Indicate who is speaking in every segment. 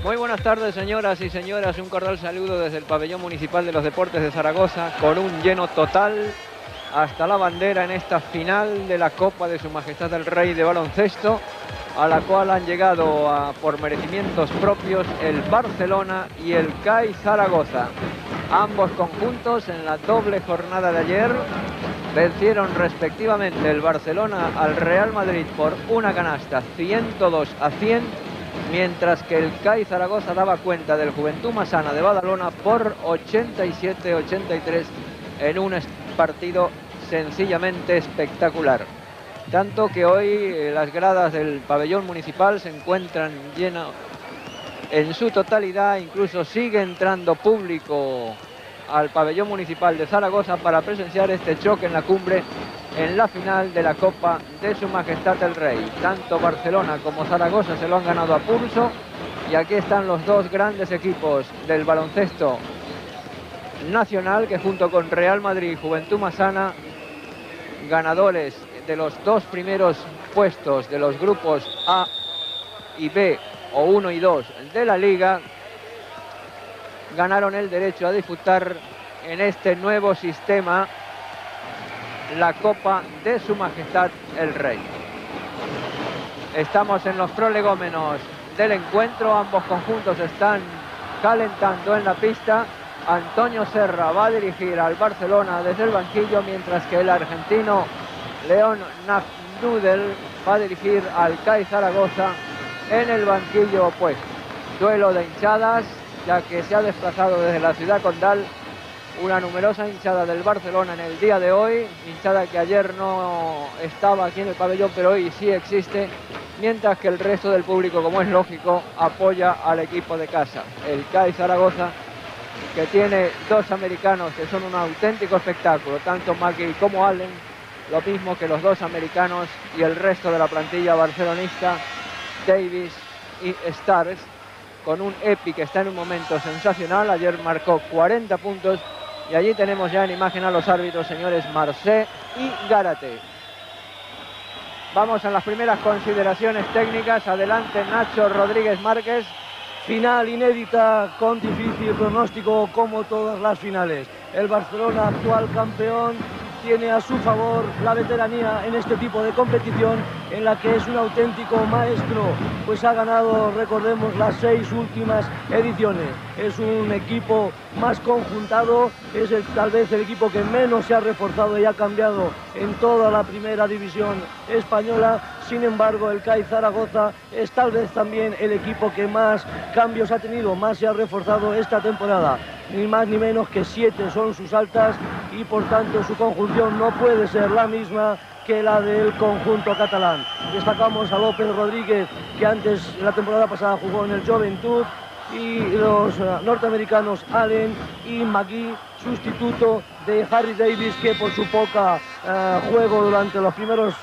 Speaker 1: Muy buenas tardes, señoras y señores. Un cordial saludo desde el Pabellón Municipal de los Deportes de Zaragoza, con un lleno total hasta la bandera en esta final de la Copa de Su Majestad el Rey de baloncesto, a la cual han llegado por merecimientos propios el Barcelona y el CAI Zaragoza. Ambos conjuntos en la doble jornada de ayer vencieron respectivamente el Barcelona al Real Madrid por una canasta 102-100, mientras que el CAI Zaragoza daba cuenta del Juventud Massana de Badalona por 87-83 en un partido sencillamente espectacular. Tanto que hoy las gradas del pabellón municipal se encuentran llenas en su totalidad, incluso sigue entrando público al pabellón municipal de Zaragoza para presenciar este choque en la cumbre en la final de la Copa de Su Majestad el Rey. Tanto Barcelona como Zaragoza se lo han ganado a pulso, y aquí están los dos grandes equipos del baloncesto nacional, que junto con Real Madrid y Juventud Massana, ganadores de los dos primeros puestos de los grupos A y B, o 1 y 2 de la Liga, ganaron el derecho a disputar en este nuevo sistema la Copa de Su Majestad el Rey. Estamos en los prolegómenos del encuentro. Ambos conjuntos están calentando en la pista. Antonio Serra va a dirigir al Barcelona desde el banquillo, mientras que el argentino León Nafnudel va a dirigir al CAI Zaragoza en el banquillo opuesto. Duelo de hinchadas, ya que se ha desplazado desde la ciudad condal una numerosa hinchada del Barcelona en el día de hoy, hinchada que ayer no estaba aquí en el pabellón, pero hoy sí existe, mientras que el resto del público, como es lógico, apoya al equipo de casa, el CAI Zaragoza, que tiene dos americanos que son un auténtico espectáculo, tanto Magui como Allen, lo mismo que los dos americanos y el resto de la plantilla barcelonista, Davis y Stars, con un Epi que está en un momento sensacional. Ayer marcó 40 puntos, y allí tenemos ya en imagen a los árbitros, señores Marcé y Gárate. Vamos a las primeras consideraciones técnicas. Adelante, Nacho Rodríguez Márquez.
Speaker 2: Final inédita con difícil pronóstico, como todas las finales. El Barcelona, actual campeón, tiene a su favor la veteranía en este tipo de competición, en la que es un auténtico maestro, pues ha ganado, recordemos, las 6 últimas ediciones. Es un equipo más conjuntado, es tal vez el equipo que menos se ha reforzado y ha cambiado en toda la primera división española. Sin embargo, el CAI Zaragoza es tal vez también el equipo que más cambios ha tenido, más se ha reforzado esta temporada. Ni más ni menos que 7 son sus altas, y por tanto su conjunción no puede ser la misma que la del conjunto catalán. Destacamos a López Rodríguez, que antes, la temporada pasada, jugó en el Joventut, y los norteamericanos Allen y Magui, sustituto de Harry Davis, que por su poca juego durante los primeros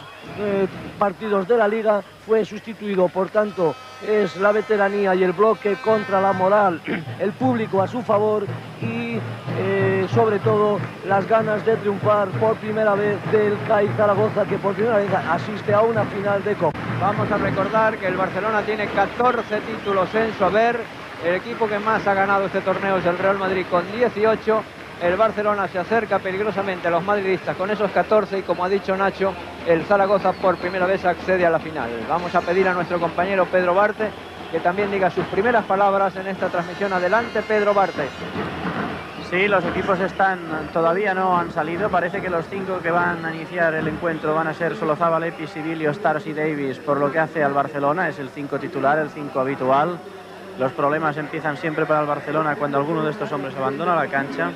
Speaker 2: partidos de la liga fue sustituido. Por tanto, es la veteranía y el bloque contra la moral, el público a su favor, y sobre todo las ganas de triunfar por primera vez del CAI Zaragoza, que por primera vez asiste a una final de Copa.
Speaker 1: Vamos a recordar que el Barcelona tiene 14 títulos en su haber. El equipo que más ha ganado este torneo es el Real Madrid con 18. El Barcelona se acerca peligrosamente a los madridistas con esos 14, y como ha dicho Nacho, el Zaragoza por primera vez accede a la final. Vamos a pedir a nuestro compañero Pedro Barte que también diga sus primeras palabras en esta transmisión. Adelante, Pedro Barte.
Speaker 3: Sí, los equipos todavía no han salido. Parece que los 5 que van a iniciar el encuentro van a ser Solozábal, Epi, Sibilio, Stars y Davis, por lo que hace al Barcelona. Es el 5 titular, el 5 habitual. Los problemas empiezan siempre para el Barcelona cuando alguno de estos hombres abandona la cancha.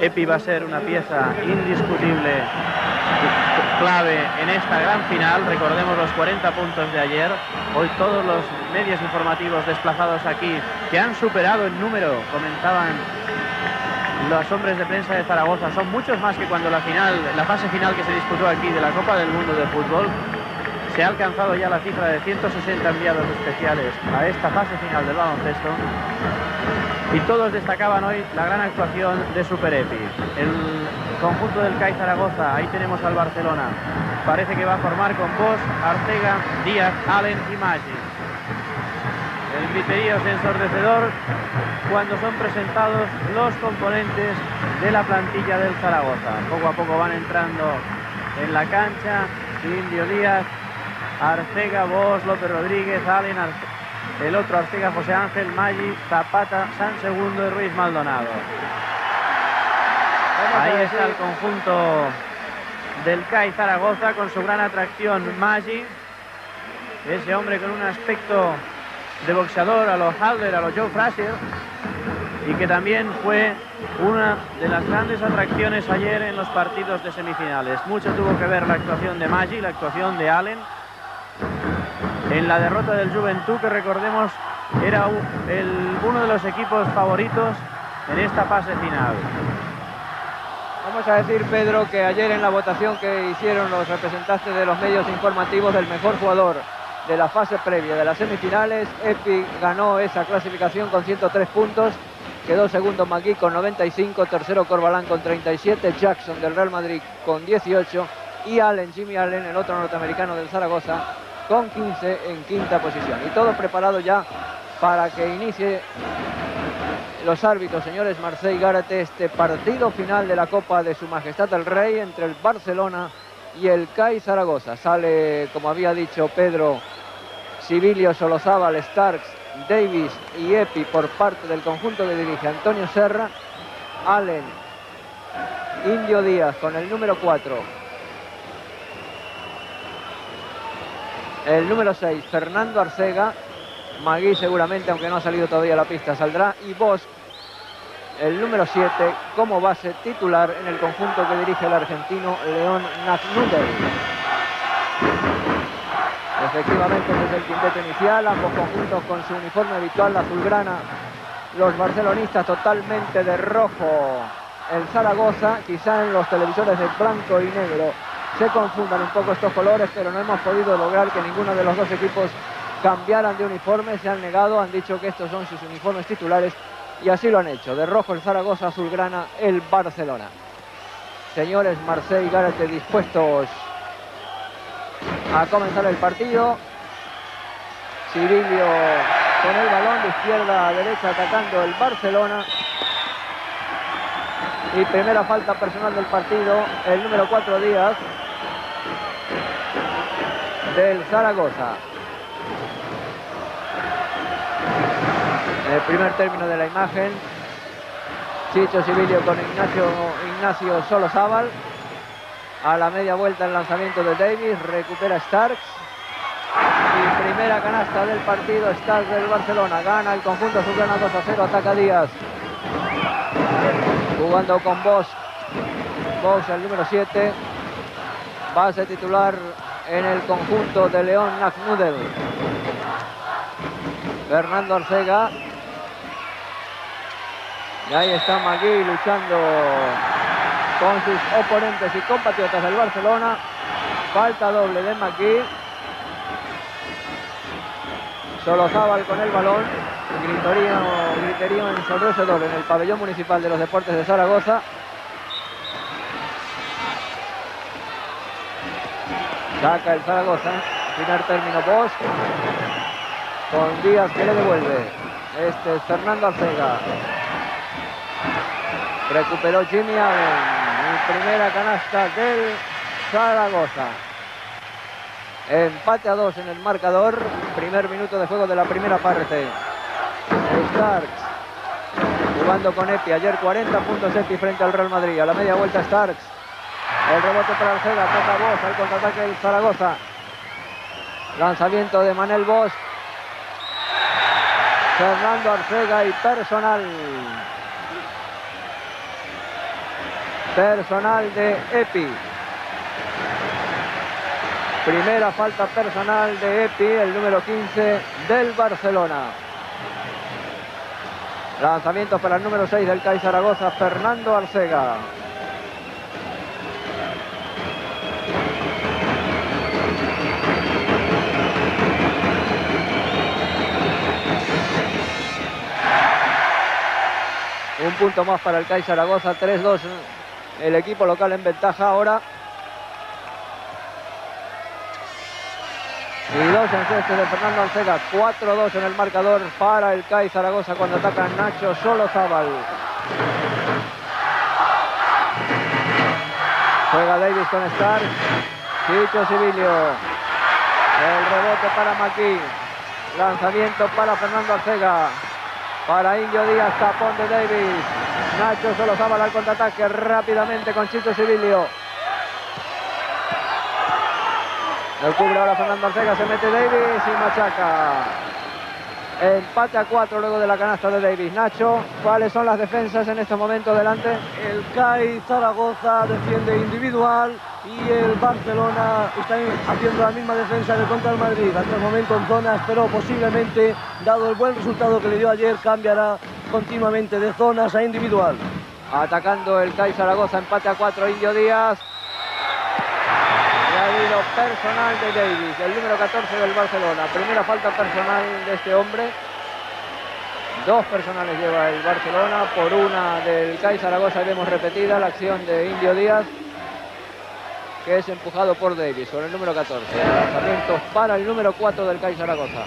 Speaker 3: Epi va a ser una pieza indiscutible, clave en esta gran final. Recordemos los 40 puntos de ayer. Hoy todos los medios informativos desplazados aquí, que han superado en número, comentaban los hombres de prensa de Zaragoza, son muchos más que cuando la fase final que se disputó aquí de la Copa del Mundo de Fútbol. Se ha alcanzado ya la cifra de 160 enviados especiales a esta fase final del baloncesto, y todos destacaban hoy la gran actuación de Super Epi. El conjunto del CAI Zaragoza, ahí tenemos al Barcelona, parece que va a formar con Bosch, Arcega, Díaz, Allen y Maggi. El griterío ensordecedor cuando son presentados los componentes de la plantilla del Zaragoza. Poco a poco van entrando en la cancha Indio Díaz, Arcega, Bosch, López Rodríguez, Allen, el otro Arcega, José Ángel, Maggi, Zapata, San Segundo y Ruiz Maldonado. Ahí está el conjunto del CAI Zaragoza con su gran atracción Maggi, ese hombre con un aspecto de boxeador a los Halder, a los Joe Frazier, y que también fue una de las grandes atracciones ayer en los partidos de semifinales. Mucho tuvo que ver la actuación de Maggi, la actuación de Allen en la derrota del Juventud, que recordemos era uno de los equipos favoritos en esta fase final.
Speaker 1: Vamos a decir, Pedro, que ayer en la votación que hicieron los representantes de los medios informativos del mejor jugador de la fase previa de las semifinales, Epi ganó esa clasificación con 103 puntos, quedó segundo Magui con 95, tercero Corbalán con 37, Jackson del Real Madrid con 18 y Allen, Jimmy Allen, el otro norteamericano del Zaragoza, con 15 en quinta posición. Y todo preparado ya para que inicie los árbitros, señores Marcé y Gárate, este partido final de la Copa de Su Majestad el Rey entre el Barcelona y el CAI Zaragoza. Sale, como había dicho Pedro, Sibilio, Solozábal, Starks, Davis y Epi por parte del conjunto que dirige Antonio Serra. Allen, Indio Díaz con el número 4. El número 6, Fernando Arcega. Magui seguramente, aunque no ha salido todavía a la pista, saldrá. Y Bosch, el número 7, como base titular en el conjunto que dirige el argentino León Nafnudel. Efectivamente, desde el quinteto inicial, ambos conjuntos con su uniforme habitual, la azulgrana. Los barcelonistas totalmente de rojo. El Zaragoza, quizá en los televisores de blanco y negro se confundan un poco estos colores, pero no hemos podido lograr que ninguno de los dos equipos cambiaran de uniforme. Se han negado, han dicho que estos son sus uniformes titulares y así lo han hecho. De rojo el Zaragoza, azulgrana el Barcelona. Señores Marcé y Gárate dispuestos a comenzar el partido. Cirilio con el balón de izquierda a derecha atacando el Barcelona. Y primera falta personal del partido, el número 4 Díaz del Zaragoza. En el primer término de la imagen, Chicho Sibilio con Ignacio Solozábal. A la media vuelta el lanzamiento de Davis, recupera Starks. Y primera canasta del partido, Starks del Barcelona. Gana el conjunto azulgrana 2-0, ataca Díaz. Jugando con Bosch. Bosch, el número 7. Base titular en el conjunto de León Nafnudel. Fernando Arcega. Y ahí está Magui luchando con sus oponentes y compatriotas del Barcelona. Falta doble de Magui. Solozábal con el balón. Griterío ensordecedor en el pabellón municipal de los deportes de Zaragoza. Saca el Zaragoza. Primer término Bosch. Con Díaz que le devuelve. Este es Fernando Arcega. Recuperó Jimmy Allen. Y primera canasta del Zaragoza. Empate a 2 en el marcador. Primer minuto de juego de la primera parte. Starks jugando con Epi. Ayer 40 puntos Epi frente al Real Madrid. A la media vuelta Starks. El rebote para Arcega. Toca Bosch al contraataque del Zaragoza. Lanzamiento de Manel Bosch. Fernando Arcega y personal. Personal de Epi. Primera falta personal de Epi, el número 15 del Barcelona. Lanzamiento para el número 6 del CAI Zaragoza, Fernando Arcega. Un punto más para el CAI Zaragoza, 3-2. El equipo local en ventaja ahora. Y 2 en cestos de Fernando Arcega. 4-2 en el marcador para el CAI Zaragoza cuando ataca Nacho Solozábal. Juega Davis con Stark. Chicho Sibilio. El rebote para Maquí. Lanzamiento para Fernando Arcega. Para Indio Díaz, tapón de Davis. Nacho Solozábal al contraataque rápidamente con Chicho Sibilio. El cubre ahora Fernando Arcega, se mete Davis y machaca. Empate a 4 luego de la canasta de Davis. Nacho, ¿cuáles son las defensas en este momento delante?
Speaker 2: El CAI Zaragoza defiende individual y el Barcelona está haciendo la misma defensa que contra el Madrid. Hasta el momento en zonas, pero posiblemente, dado el buen resultado que le dio ayer, cambiará continuamente de zonas a individual.
Speaker 1: Atacando el CAI Zaragoza, empate a 4, Indio Díaz. Y ha habido personal de Davis, el número 14 del Barcelona. Primera falta personal de este hombre. 2 personales lleva el Barcelona, por una del CAI Zaragoza. Vemos repetida la acción de Indio Díaz, que es empujado por Davis con el número 14. Lanzamientos para el número 4 del CAI Zaragoza.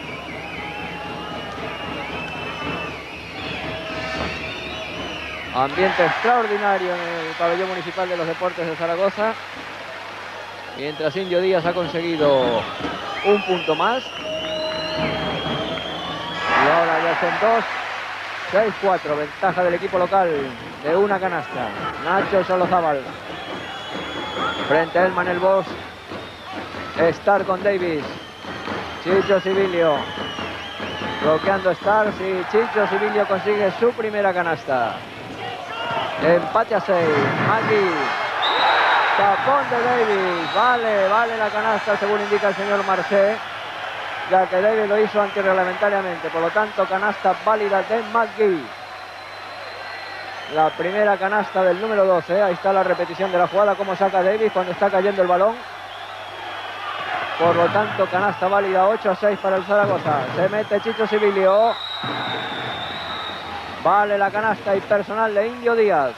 Speaker 1: Ambiente extraordinario en el pabellón municipal de los deportes de Zaragoza. Mientras Indio Díaz ha conseguido un punto más. Y ahora ya son 2. 6-4, ventaja del equipo local de una canasta. Nacho Solozábal. Frente a Elman el Bosch. Stark con Davis. Chicho Sibilio. Bloqueando Stark y Chicho Sibilio consigue su primera canasta. Empate a 6. Magui. Tapón de Davis. Vale la canasta según indica el señor Marché, ya que Davis lo hizo antirreglamentariamente. Por lo tanto, canasta válida de McGee. La primera canasta del número 12. Ahí está la repetición de la jugada, cómo saca Davis cuando está cayendo el balón. Por lo tanto, canasta válida, 8-6 para el Zaragoza. Se mete Chicho Sibilio. Vale la canasta y personal de Indio Díaz.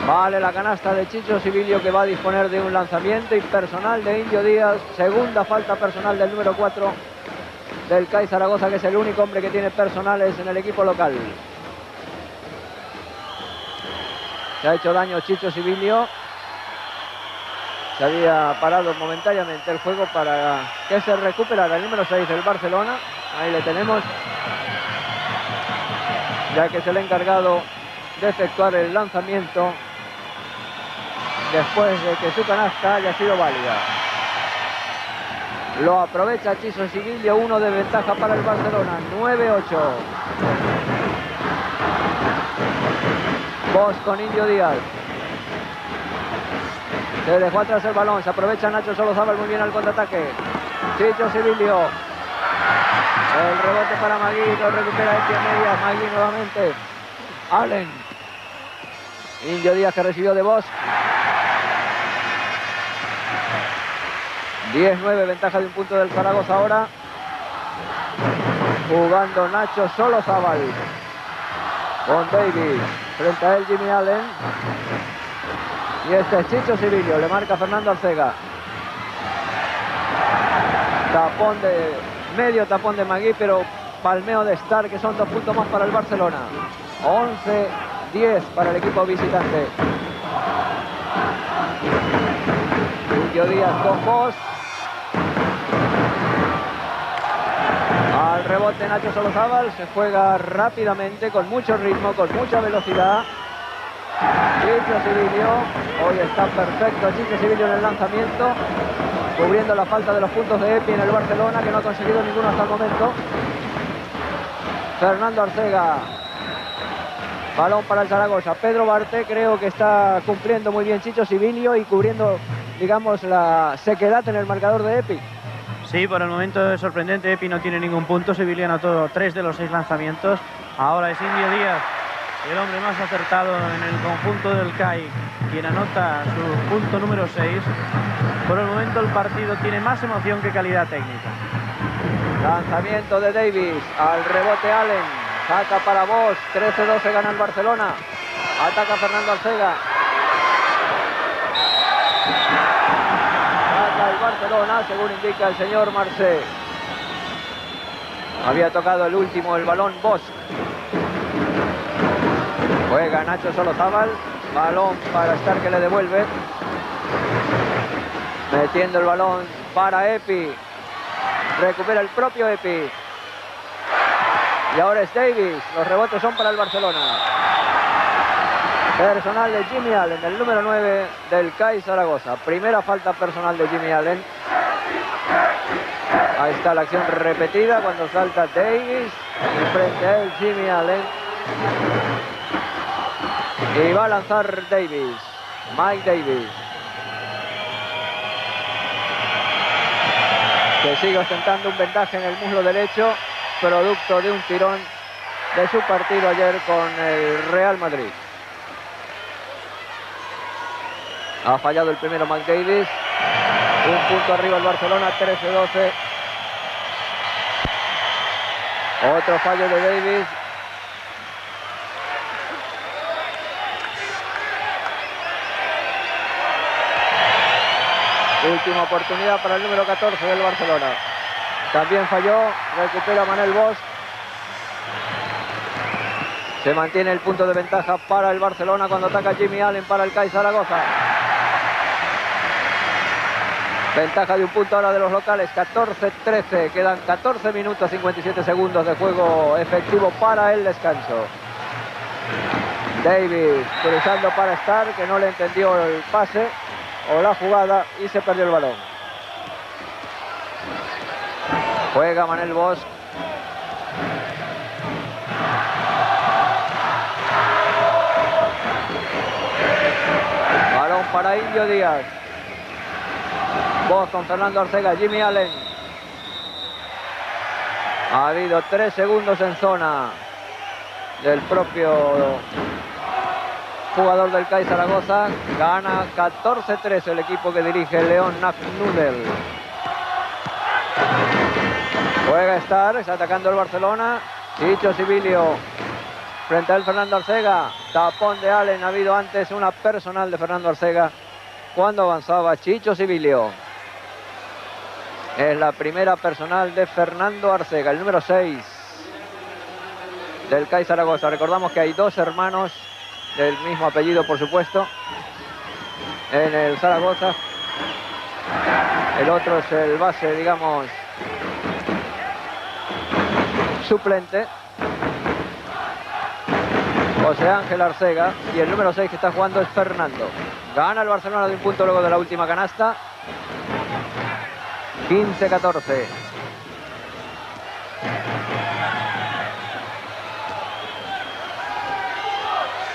Speaker 1: Vale la canasta de Chicho Sibilio, que va a disponer de un lanzamiento, y personal de Indio Díaz. Segunda falta personal del número 4 del CAI Zaragoza, que es el único hombre que tiene personales en el equipo local. Se ha hecho daño Chicho Sibilio. Se había parado momentáneamente el juego para que se recuperara el número 6 del Barcelona. Ahí le tenemos, ya que es el encargado de efectuar el lanzamiento después de que su canasta haya sido válida. Lo aprovecha Chicho Sibilio, 1 de ventaja para el Barcelona, 9-8. Bosch con Indio Díaz. Se dejó atrás el balón, se aprovecha Nacho Solozábal muy bien al contraataque. Chicho Sibilio. El rebote para Magui, lo recupera en medias. Magui nuevamente. Allen. Indio Díaz, que recibió de Bosch. 10-9, ventaja de un punto del Zaragoza ahora. Jugando Nacho Solozábal con Davis. Frente a él Jimmy Allen. Y este es Chicho Sibilio, le marca Fernando Arcega. Tapón de... medio tapón de Magui, pero palmeo de Stark, que son 2 puntos más para el Barcelona. 11-10 para el equipo visitante. Indio Díaz con Bosch. Al rebote Nacho Solozábal, se juega rápidamente, con mucho ritmo, con mucha velocidad. Chicho Sibilio, hoy está perfecto Chicho Sibilio en el lanzamiento, cubriendo la falta de los puntos de Epi en el Barcelona, que no ha conseguido ninguno hasta el momento. Fernando Arcega. Balón para el Zaragoza. Pedro Barte, creo que está cumpliendo muy bien Chicho Sibilio y cubriendo, digamos, la sequedad en el marcador de Epi.
Speaker 3: Sí, por el momento es sorprendente. Epi no tiene ningún punto. Sibilio anotó 3 de los 6 lanzamientos. Ahora es Indio Díaz, el hombre más acertado en el conjunto del CAI, quien anota su punto número 6. Por el momento el partido tiene más emoción que calidad técnica.
Speaker 1: Lanzamiento de Davis, al rebote Allen, saca para Bosch, 13-12 gana el Barcelona. Ataca Fernando Arcega. Saca el Barcelona, según indica el señor Marcé. Había tocado el último, el balón Bosch. Juega Nacho Solozábal, balón para Stark que le devuelve. Metiendo el balón para Epi. Recupera el propio Epi. Y ahora es Davis. Los rebotes son para el Barcelona. Personal de Jimmy Allen, el número 9 del CAI Zaragoza. Primera falta personal de Jimmy Allen. Ahí está la acción repetida cuando salta Davis. Y frente a él Jimmy Allen. Y va a lanzar Davis. Mike Davis. Que sigue ostentando un ventaja en el muslo derecho, producto de un tirón de su partido ayer con el Real Madrid. Ha fallado el primero Mike Davis. Un punto arriba el Barcelona, 13-12. Otro fallo de Davis. Última oportunidad para el número 14 del Barcelona. También falló, recupera Manel Bosch. Se mantiene el punto de ventaja para el Barcelona cuando ataca Jimmy Allen para el CAI Zaragoza. Ventaja de un punto ahora de los locales, 14-13. Quedan 14 minutos 57 segundos de juego efectivo para el descanso. Davis cruzando para Stark, que no le entendió el pase o la jugada y se perdió el balón. Juega Manel Bosch. Balón para Indio Díaz. Bosch con Fernando Arcega, Jimmy Allen. Ha habido 3 segundos en zona del propio jugador del CAI Zaragoza. Gana 14-13 el equipo que dirige León Nudel. Juega Stark, está atacando el Barcelona. Chicho Sibilio frente a él Fernando Arcega. Tapón de Allen, ha habido antes una personal de Fernando Arcega cuando avanzaba Chicho Sibilio. Es la primera personal de Fernando Arcega, el número 6 del CAI Zaragoza. Recordamos que hay 2 hermanos del mismo apellido, por supuesto, en el Zaragoza. El otro es el base, digamos, suplente, José Ángel Arcega, y el número 6 que está jugando es Fernando. Gana el Barcelona de un punto luego de la última canasta. 15-14.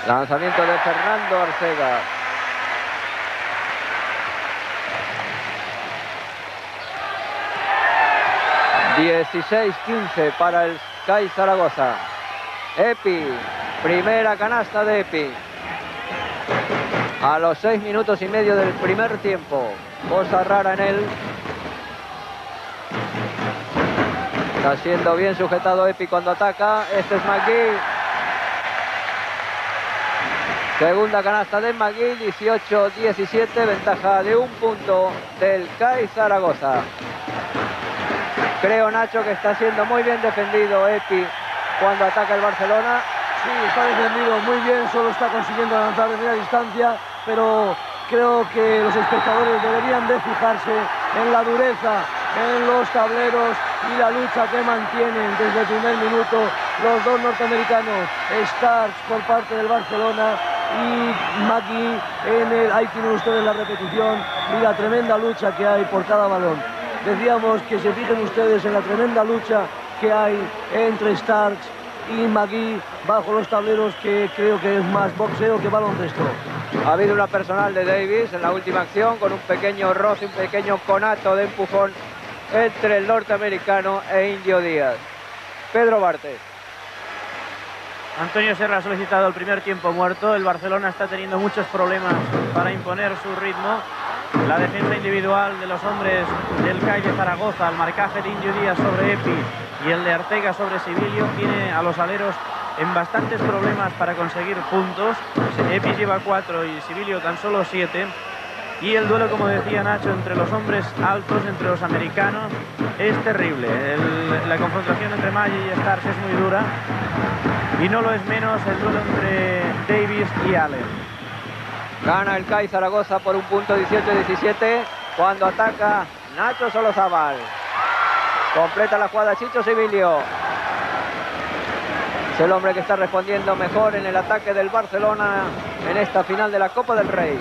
Speaker 1: Lanzamiento de Fernando Arcega. (16-15) para el CAI Zaragoza. Epi, primera canasta de Epi. A los 6 minutos y medio del primer tiempo. Cosa rara en él. Está siendo bien sujetado Epi cuando ataca. Este es McGee. Segunda canasta de McGee, 18-17, ventaja de un punto del CAI Zaragoza. Creo, Nacho, que está siendo muy bien defendido Epi cuando ataca el Barcelona.
Speaker 2: Sí, está defendido muy bien, solo está consiguiendo lanzar de media distancia, pero creo que los espectadores deberían de fijarse en la dureza, en los tableros y la lucha que mantienen desde el primer minuto los 2 norteamericanos, Starks por parte del Barcelona y McGee en el... Ahí tienen ustedes la repetición y la tremenda lucha que hay por cada balón. Decíamos que se fijen ustedes en la tremenda lucha que hay entre Starks y McGee bajo los tableros, que creo que es más boxeo que baloncesto.
Speaker 1: Ha habido una personal de Davis en la última acción con un pequeño roce, un pequeño conato de empujón entre el norteamericano e Indio Díaz. Pedro Bartes.
Speaker 3: Antonio Serra ha solicitado el primer tiempo muerto. El Barcelona está teniendo muchos problemas para imponer su ritmo. La defensa individual de los hombres del CAI de Zaragoza, el marcaje de Indio Díaz sobre Epi y el de Arcega sobre Sibilio, tiene a los aleros en bastantes problemas para conseguir puntos. Epi lleva 4 y Sibilio tan solo 7. Y el duelo, como decía Nacho, entre los hombres altos, entre los americanos, es terrible. La confrontación entre Maggi y Starks es muy dura. Y no lo es menos el duelo entre Davis y Allen.
Speaker 1: Gana el CAI Zaragoza por un punto 18-17 cuando ataca Nacho Solozábal. Completa la jugada Chicho Sibilio. Es el hombre que está respondiendo mejor en el ataque del Barcelona en esta final de la Copa del Rey.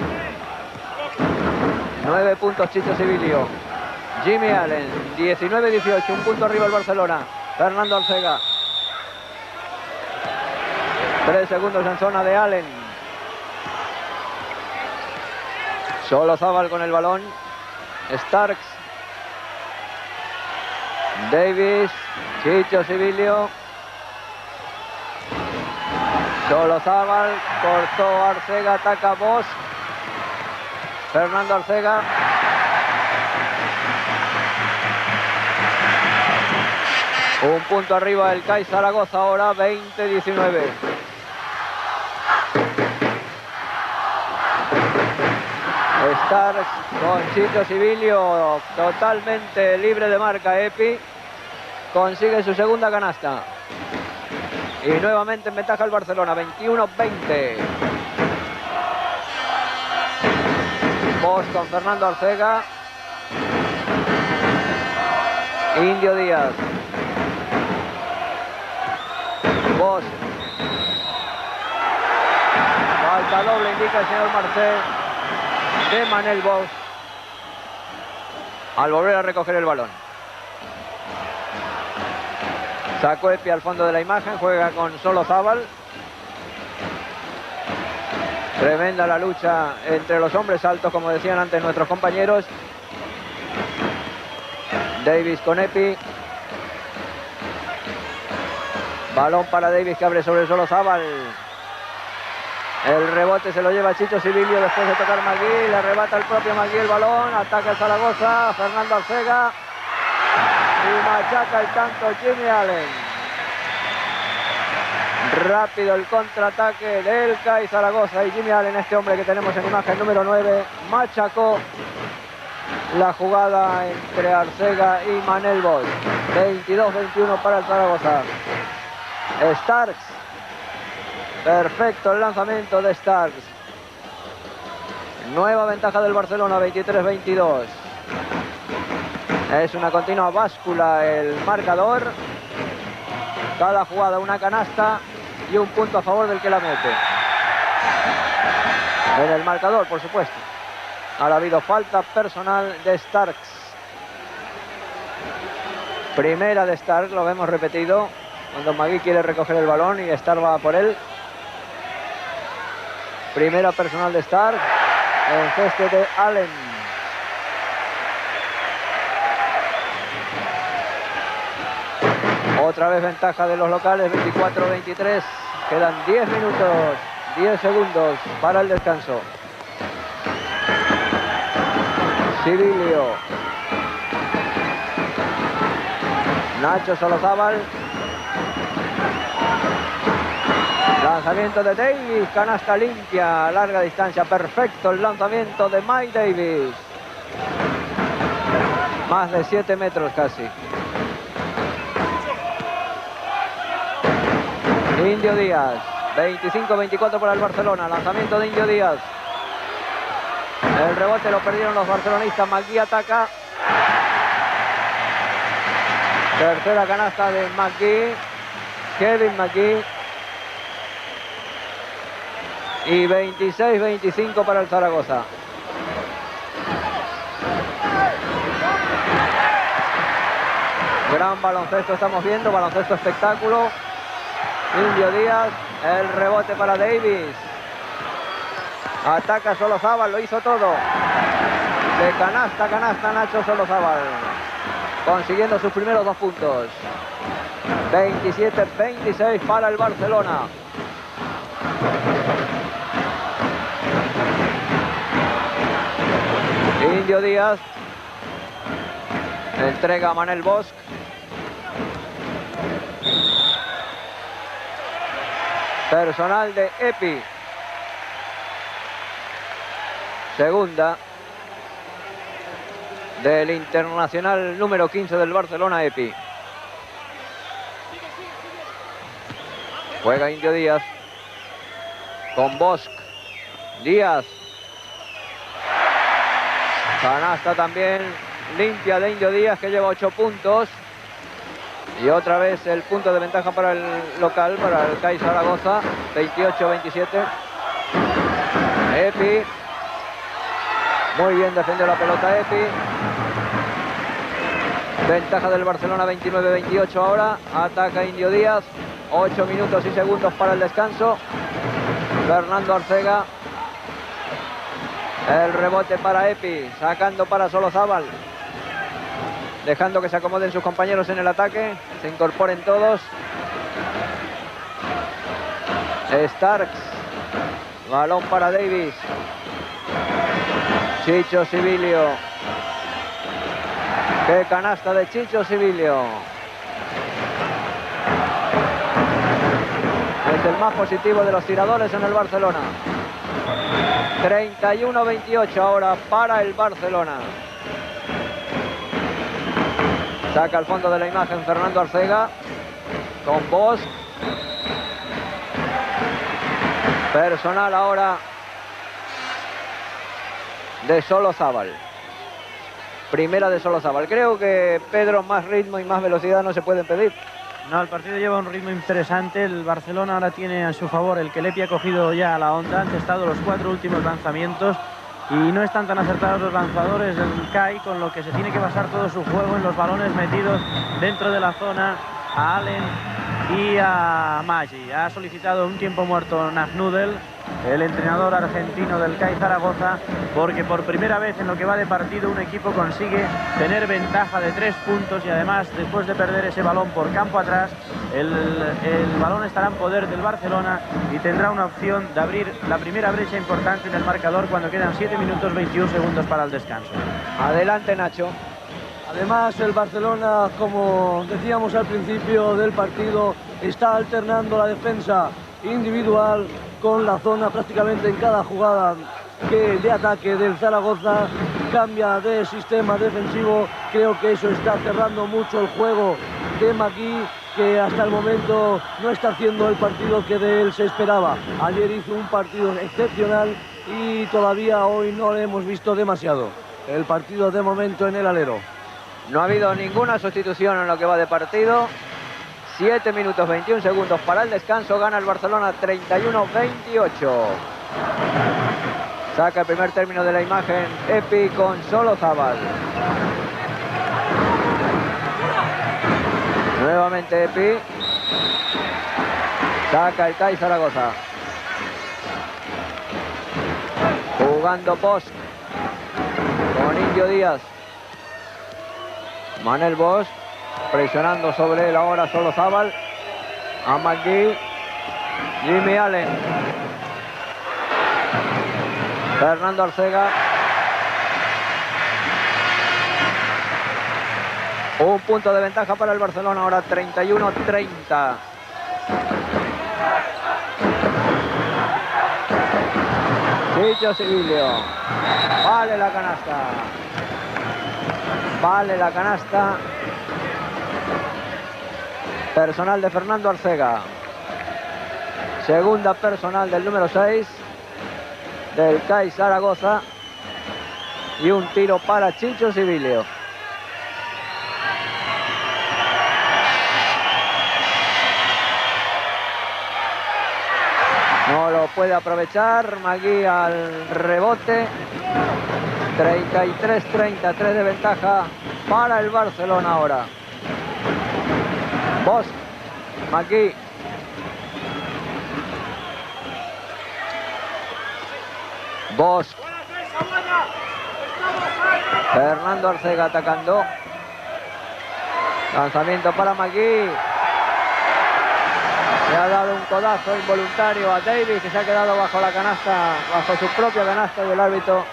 Speaker 1: 9 puntos Chicho Sibilio. Jimmy Allen, 19-18, un punto arriba el Barcelona. Fernando Arcega. 3 segundos en zona de Allen. Solozábal con el balón. Starks. Davis. Chicho Sibilio. Solozábal. Cortó Arcega. Ataca Bosch. Fernando Arcega. Un punto arriba el CAI Zaragoza ahora, 20-19. Starks con Chicho Sibilio totalmente libre de marca. Epi consigue su segunda canasta. Y nuevamente en ventaja el Barcelona, 21-20. Bosch con Fernando Arcega. Indio Díaz. Bosch. Falta doble, indica el señor Marcel de Manel Bosch al volver a recoger el balón. Sacó Epi al fondo de la imagen, juega con Solozábal. Tremenda la lucha entre los hombres altos, como decían antes nuestros compañeros. Davis con Epi. Balón para Davis que abre sobre Solozábal. El rebote se lo lleva Chicho Sibilio después de tocar Magui. Le arrebata el propio Magui el balón. Ataca el Zaragoza. Fernando Arcega. Y machaca el tanto Jimmy Allen. Rápido el contraataque del CAI Zaragoza y Jimmy Allen, este hombre que tenemos en imagen número 9, machacó la jugada entre Arcega y Manel Bosch. 22-21 para el Zaragoza. Starks. Perfecto el lanzamiento de Starks. Nueva ventaja del Barcelona, 23-22. Es una continua báscula el marcador. Cada jugada una canasta y un punto a favor del que la mete. En el marcador, por supuesto. Ha habido falta personal de Starks. Primera de Starks, lo vemos repetido. Cuando Magui quiere recoger el balón y Starks va por él. Primera personal de Starks. En césped de Allen. Otra vez ventaja de los locales, 24-23. Quedan 10 minutos, 10 segundos para el descanso. Sibilio. Nacho Solozábal. Lanzamiento de Davis, canasta limpia, larga distancia. Perfecto el lanzamiento de Mike Davis. Más de 7 metros casi. Indio Díaz, 25-24 para el Barcelona, lanzamiento de Indio Díaz. El rebote lo perdieron los barcelonistas, Magui ataca. Tercera canasta de Magui, Kevin Magui. Y 26-25 para el Zaragoza. Gran baloncesto estamos viendo, baloncesto espectáculo. Indio Díaz, el rebote para Davis. Ataca Solozábal, lo hizo todo. De canasta a canasta Nacho Solozábal. Consiguiendo sus primeros 2 puntos. 27-26 para el Barcelona. Indio Díaz. Entrega a Manel Bosch. Personal de Epi. Segunda del internacional número 15 del Barcelona, Epi. Juega Indio Díaz con Bosch. Díaz. Canasta también limpia de Indio Díaz, que lleva 8 puntos. Y otra vez el punto de ventaja para el local, para el CAI Zaragoza. 28-27. Epi. Muy bien defendió la pelota Epi. Ventaja del Barcelona 29-28 ahora. Ataca Indio Díaz. 8 minutos y segundos para el descanso. Fernando Arcega. El rebote para Epi. Sacando para Solozábal. Dejando que se acomoden sus compañeros en el ataque. Se incorporen todos. Starks. Balón para Davis. Chicho Sibilio. ¡Qué canasta de Chicho Sibilio! Es el más positivo de los tiradores en el Barcelona. 31-28 ahora para el Barcelona. Saca al fondo de la imagen Fernando Arcega. Con Bosch. Personal ahora de Solozábal. Primera de Solozábal. Creo que, Pedro, más ritmo y más velocidad no se pueden pedir.
Speaker 3: No, el partido lleva un ritmo interesante. El Barcelona ahora tiene a su favor el que Lepi ha cogido ya la onda. Han testado los 4 últimos lanzamientos y no están tan acertados los lanzadores del CAI, con lo que se tiene que basar todo su juego en los balones metidos dentro de la zona a Allen y a Maggi. Ha solicitado un tiempo muerto Nagnudel, el entrenador argentino del CAI Zaragoza, porque por primera vez en lo que va de partido un equipo consigue tener ventaja de 3 puntos y además, después de perder ese balón por campo atrás, el balón estará en poder del Barcelona y tendrá una opción de abrir la primera brecha importante en el marcador cuando quedan 7 minutos 21 segundos para el descanso.
Speaker 1: Adelante, Nacho.
Speaker 2: Además, el Barcelona, como decíamos al principio del partido, está alternando la defensa individual con la zona prácticamente en cada jugada que de ataque del Zaragoza. Cambia de sistema defensivo. Creo que eso está cerrando mucho el juego de Magui, que hasta el momento no está haciendo el partido que de él se esperaba. Ayer hizo un partido excepcional y todavía hoy no le hemos visto demasiado. El partido de momento en el alero.
Speaker 1: No ha habido ninguna sustitución en lo que va de partido. 7 minutos 21 segundos para el descanso. Gana el Barcelona 31-28. Saca el primer término de la imagen Epi con Solozábal. Nuevamente Epi. Saca el CAI Zaragoza. Jugando Bosch con Indio Díaz. Manel Bosch presionando sobre él ahora Solozábal. A Magui. Jimmy Allen. Fernando Arcega. Un punto de ventaja para el Barcelona ahora, 31-30. Chicho Sibilio. Vale la canasta. Vale la canasta. Personal de Fernando Arcega. Segunda personal del número 6 del CAI Zaragoza. Y un tiro para Chicho Sibilio. No lo puede aprovechar. Magui al rebote. 33-30, 3 de ventaja para el Barcelona ahora. Bosch, Magui. Bosch. Fernando Arcega atacando. Lanzamiento para Magui. Le ha dado un codazo involuntario a Davis, que se ha quedado bajo la canasta, bajo su propia canasta, y el árbitro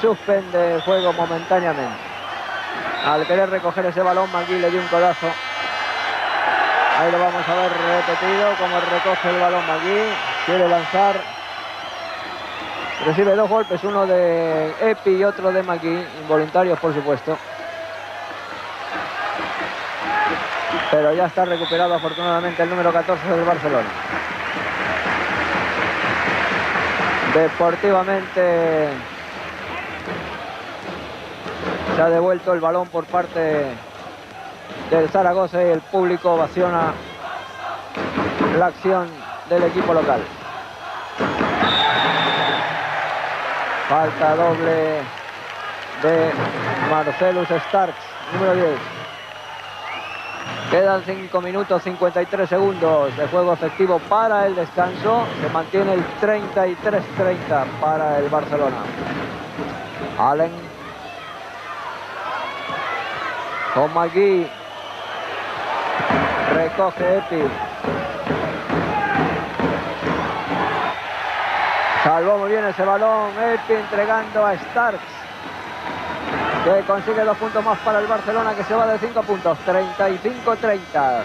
Speaker 1: suspende el juego momentáneamente. Al querer recoger ese balón, Magui le dio un codazo. Ahí lo vamos a ver repetido, como recoge el balón Magui. Quiere lanzar. Recibe 2 golpes, uno de Epi y otro de McGee, involuntarios por supuesto. Pero ya está recuperado afortunadamente el número 14 del Barcelona. Deportivamente se ha devuelto el balón por parte del Zaragoza y el público ovaciona la acción del equipo local. Falta doble de Marcellus Starks, número 10. Quedan 5 minutos 53 segundos de juego efectivo para el descanso. Se mantiene el 33-30 para el Barcelona. Allen con McGee. Recoge Epi. Salvó muy bien ese balón. Epi entregando a Starks, que consigue 2 puntos más para el Barcelona, que se va de 5 puntos, 35-30.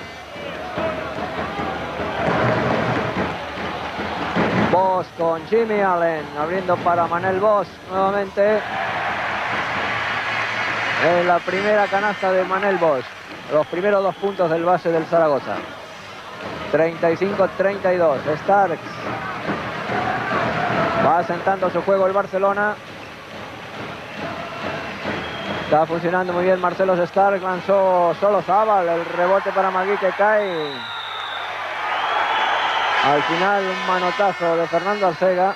Speaker 1: Bosch con Jimmy Allen, abriendo para Manel Bosch nuevamente. En la primera canasta de Manel Bosch, los primeros 2 puntos del base del Zaragoza. 35-32, Starks. Va asentando su juego el Barcelona. Está funcionando muy bien Marcellus Starks, lanzó Solozábal, el rebote para McGee que cae. Al final un manotazo de Fernando Arcega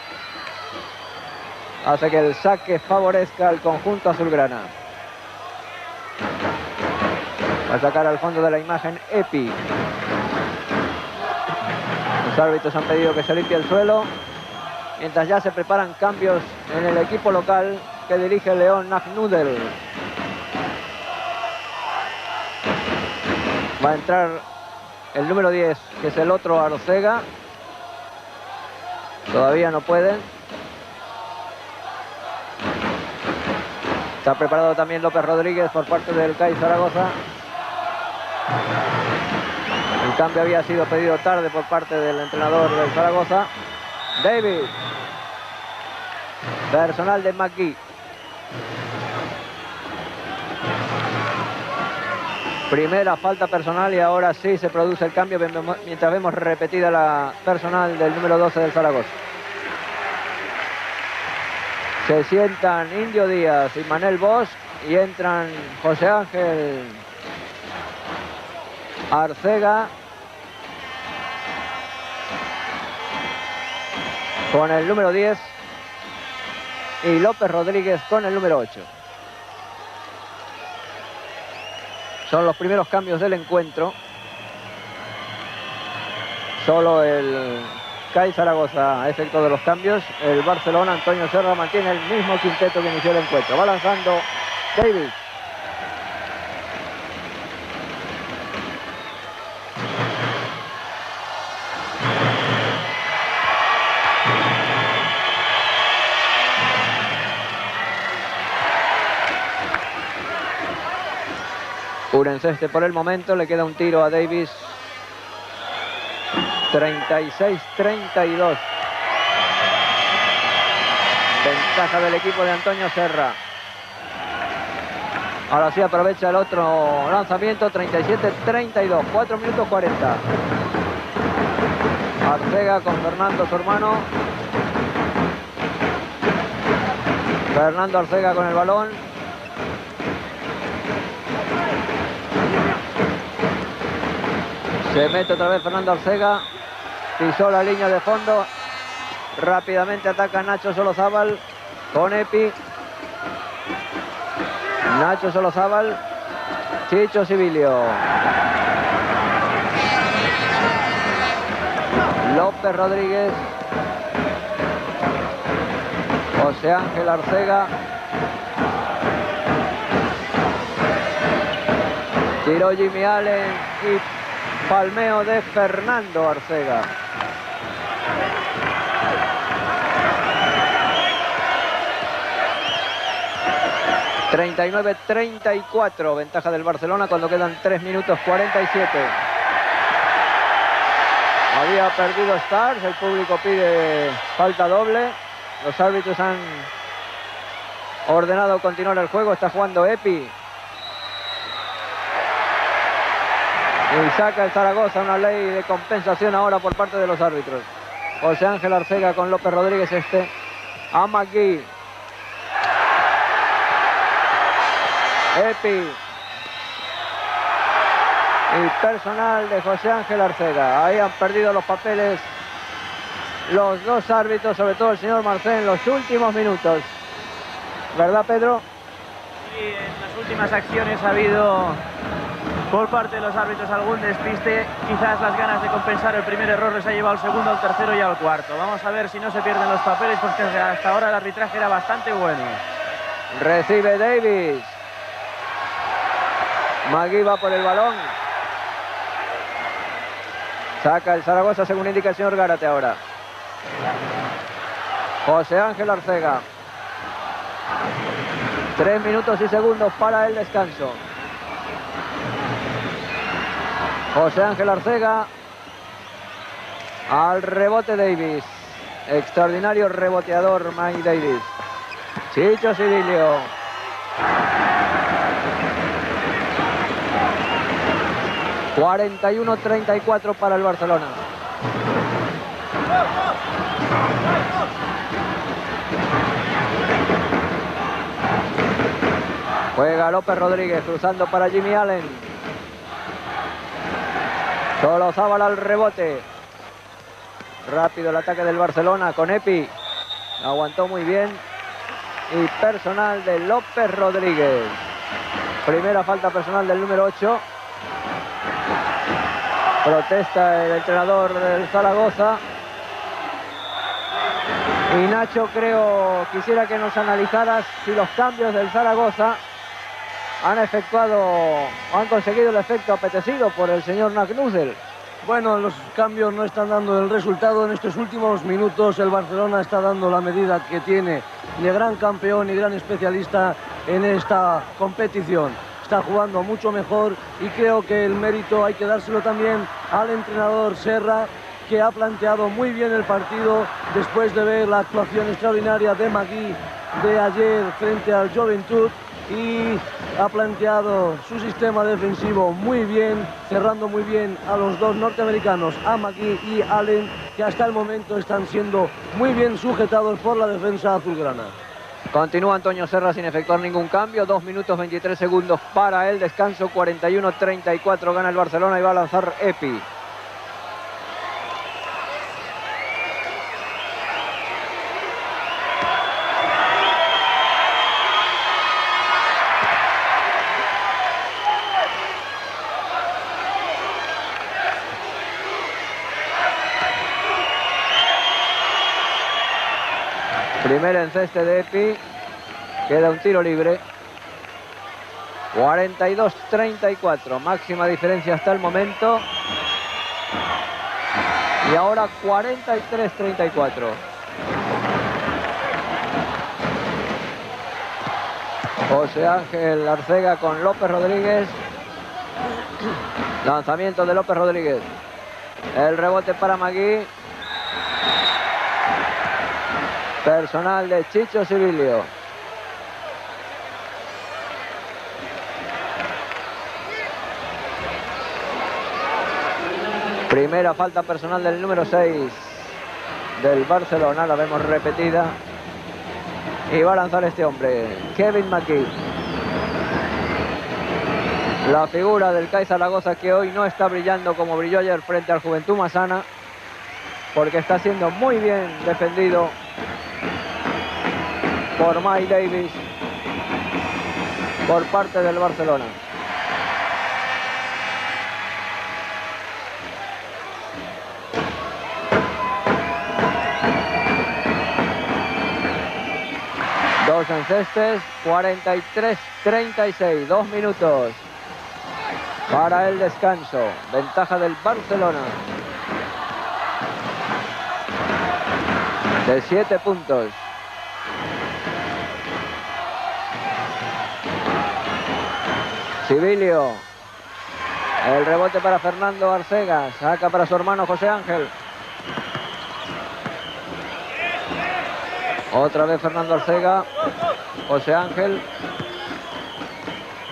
Speaker 1: hace que el saque favorezca al conjunto azulgrana. Va a sacar al fondo de la imagen Epi. Los árbitros han pedido que se limpie el suelo, mientras ya se preparan cambios en el equipo local que dirige León Nagnudel. Va a entrar el número 10, que es el otro Arcega. Todavía no pueden. Está preparado también López Rodríguez por parte del CAI Zaragoza. El cambio había sido pedido tarde por parte del entrenador del Zaragoza. David. Personal de McGee. Primera falta personal y ahora sí se produce el cambio mientras vemos repetida la personal del número 12 del Zaragoza. Se sientan Indio Díaz y Manel Bosch y entran José Ángel Arcega con el número 10 y López Rodríguez con el número 8. Son los primeros cambios del encuentro. Solo el CAI Zaragoza a efecto de los cambios. El Barcelona, Antonio Serra, mantiene el mismo quinteto que inició el encuentro. Va lanzando David. Un enceste por el momento, le queda un tiro a Davis. 36-32. Ventaja del equipo de Antonio Serra. Ahora sí aprovecha el otro lanzamiento, 37-32, 4 minutos 40. Arcega con Fernando, su hermano. Fernando Arcega con el balón. Se mete otra vez Fernando Arcega. Pisó la línea de fondo. Rápidamente ataca Nacho Solozábal con Epi. Nacho Solozábal. Chicho Sibilio. López Rodríguez. José Ángel Arcega. Tiró Jimmy Allen y palmeo de Fernando Arcega. ...39-34... ventaja del Barcelona cuando quedan 3 minutos 47. Había perdido Stars, el público pide falta doble. Los árbitros han ordenado continuar el juego. Está jugando Epi. Y saca el Zaragoza una ley de compensación ahora por parte de los árbitros. José Ángel Arcega con López Rodríguez a McGee. Epi. Y personal de José Ángel Arcega. Ahí han perdido los papeles los dos árbitros, sobre todo el señor Marcén, en los últimos minutos. ¿Verdad, Pedro?
Speaker 3: Sí, en las últimas acciones ha habido por parte de los árbitros algún despiste. Quizás las ganas de compensar el primer error les ha llevado al segundo, al tercero y al cuarto. Vamos a ver si no se pierden los papeles, porque hasta ahora el arbitraje era bastante bueno.
Speaker 1: Recibe Davis. McGee va por el balón. Saca el Zaragoza, según indica el señor Gárate ahora. José Ángel Arcega. 3 minutos y segundos para el descanso. José Ángel Arcega. Al rebote Davis. Extraordinario reboteador Mike Davis. Chicho Sibilio. ...41-34 para el Barcelona. Juega López Rodríguez, cruzando para Jimmy Allen. Solozábal al rebote. Rápido el ataque del Barcelona con Epi. Aguantó muy bien. Y personal de López Rodríguez. Primera falta personal del número 8. Protesta el entrenador del Zaragoza. Y Nacho, quisiera que nos analizaras si los cambios del Zaragoza han conseguido el efecto apetecido por el señor Knudel.
Speaker 2: Bueno, los cambios no están dando el resultado. En estos últimos minutos el Barcelona está dando la medida que tiene de gran campeón y gran especialista en esta competición. Está jugando mucho mejor y creo que el mérito hay que dárselo también al entrenador Serra, que ha planteado muy bien el partido después de ver la actuación extraordinaria de McGee de ayer frente al Juventud, y ha planteado su sistema defensivo muy bien, cerrando muy bien a los dos norteamericanos, a McGee y Allen, que hasta el momento están siendo muy bien sujetados por la defensa azulgrana.
Speaker 1: Continúa Antonio Serra sin efectuar ningún cambio. 2 minutos 23 segundos para el descanso. 41-34 gana el Barcelona y va a lanzar Epi. Primer enceste de Epi. Queda un tiro libre. 42-34. Máxima diferencia hasta el momento. Y ahora 43-34. José Ángel Arcega con López Rodríguez. Lanzamiento de López Rodríguez. El rebote para McGee. Personal de Chicho Sibilio. Primera falta personal del número 6 del Barcelona. La vemos repetida. Y va a lanzar este hombre, Kevin McGee. La figura del CAI Zaragoza, que hoy no está brillando como brilló ayer frente al Juventud Massana, porque está siendo muy bien defendido por Mike Davis por parte del Barcelona. Dos encestes, 43-36, 2 minutos para el descanso. Ventaja del Barcelona de 7 puntos. Sibilio. El rebote para Fernando Arcega. Saca para su hermano José Ángel. Otra vez Fernando Arcega. José Ángel.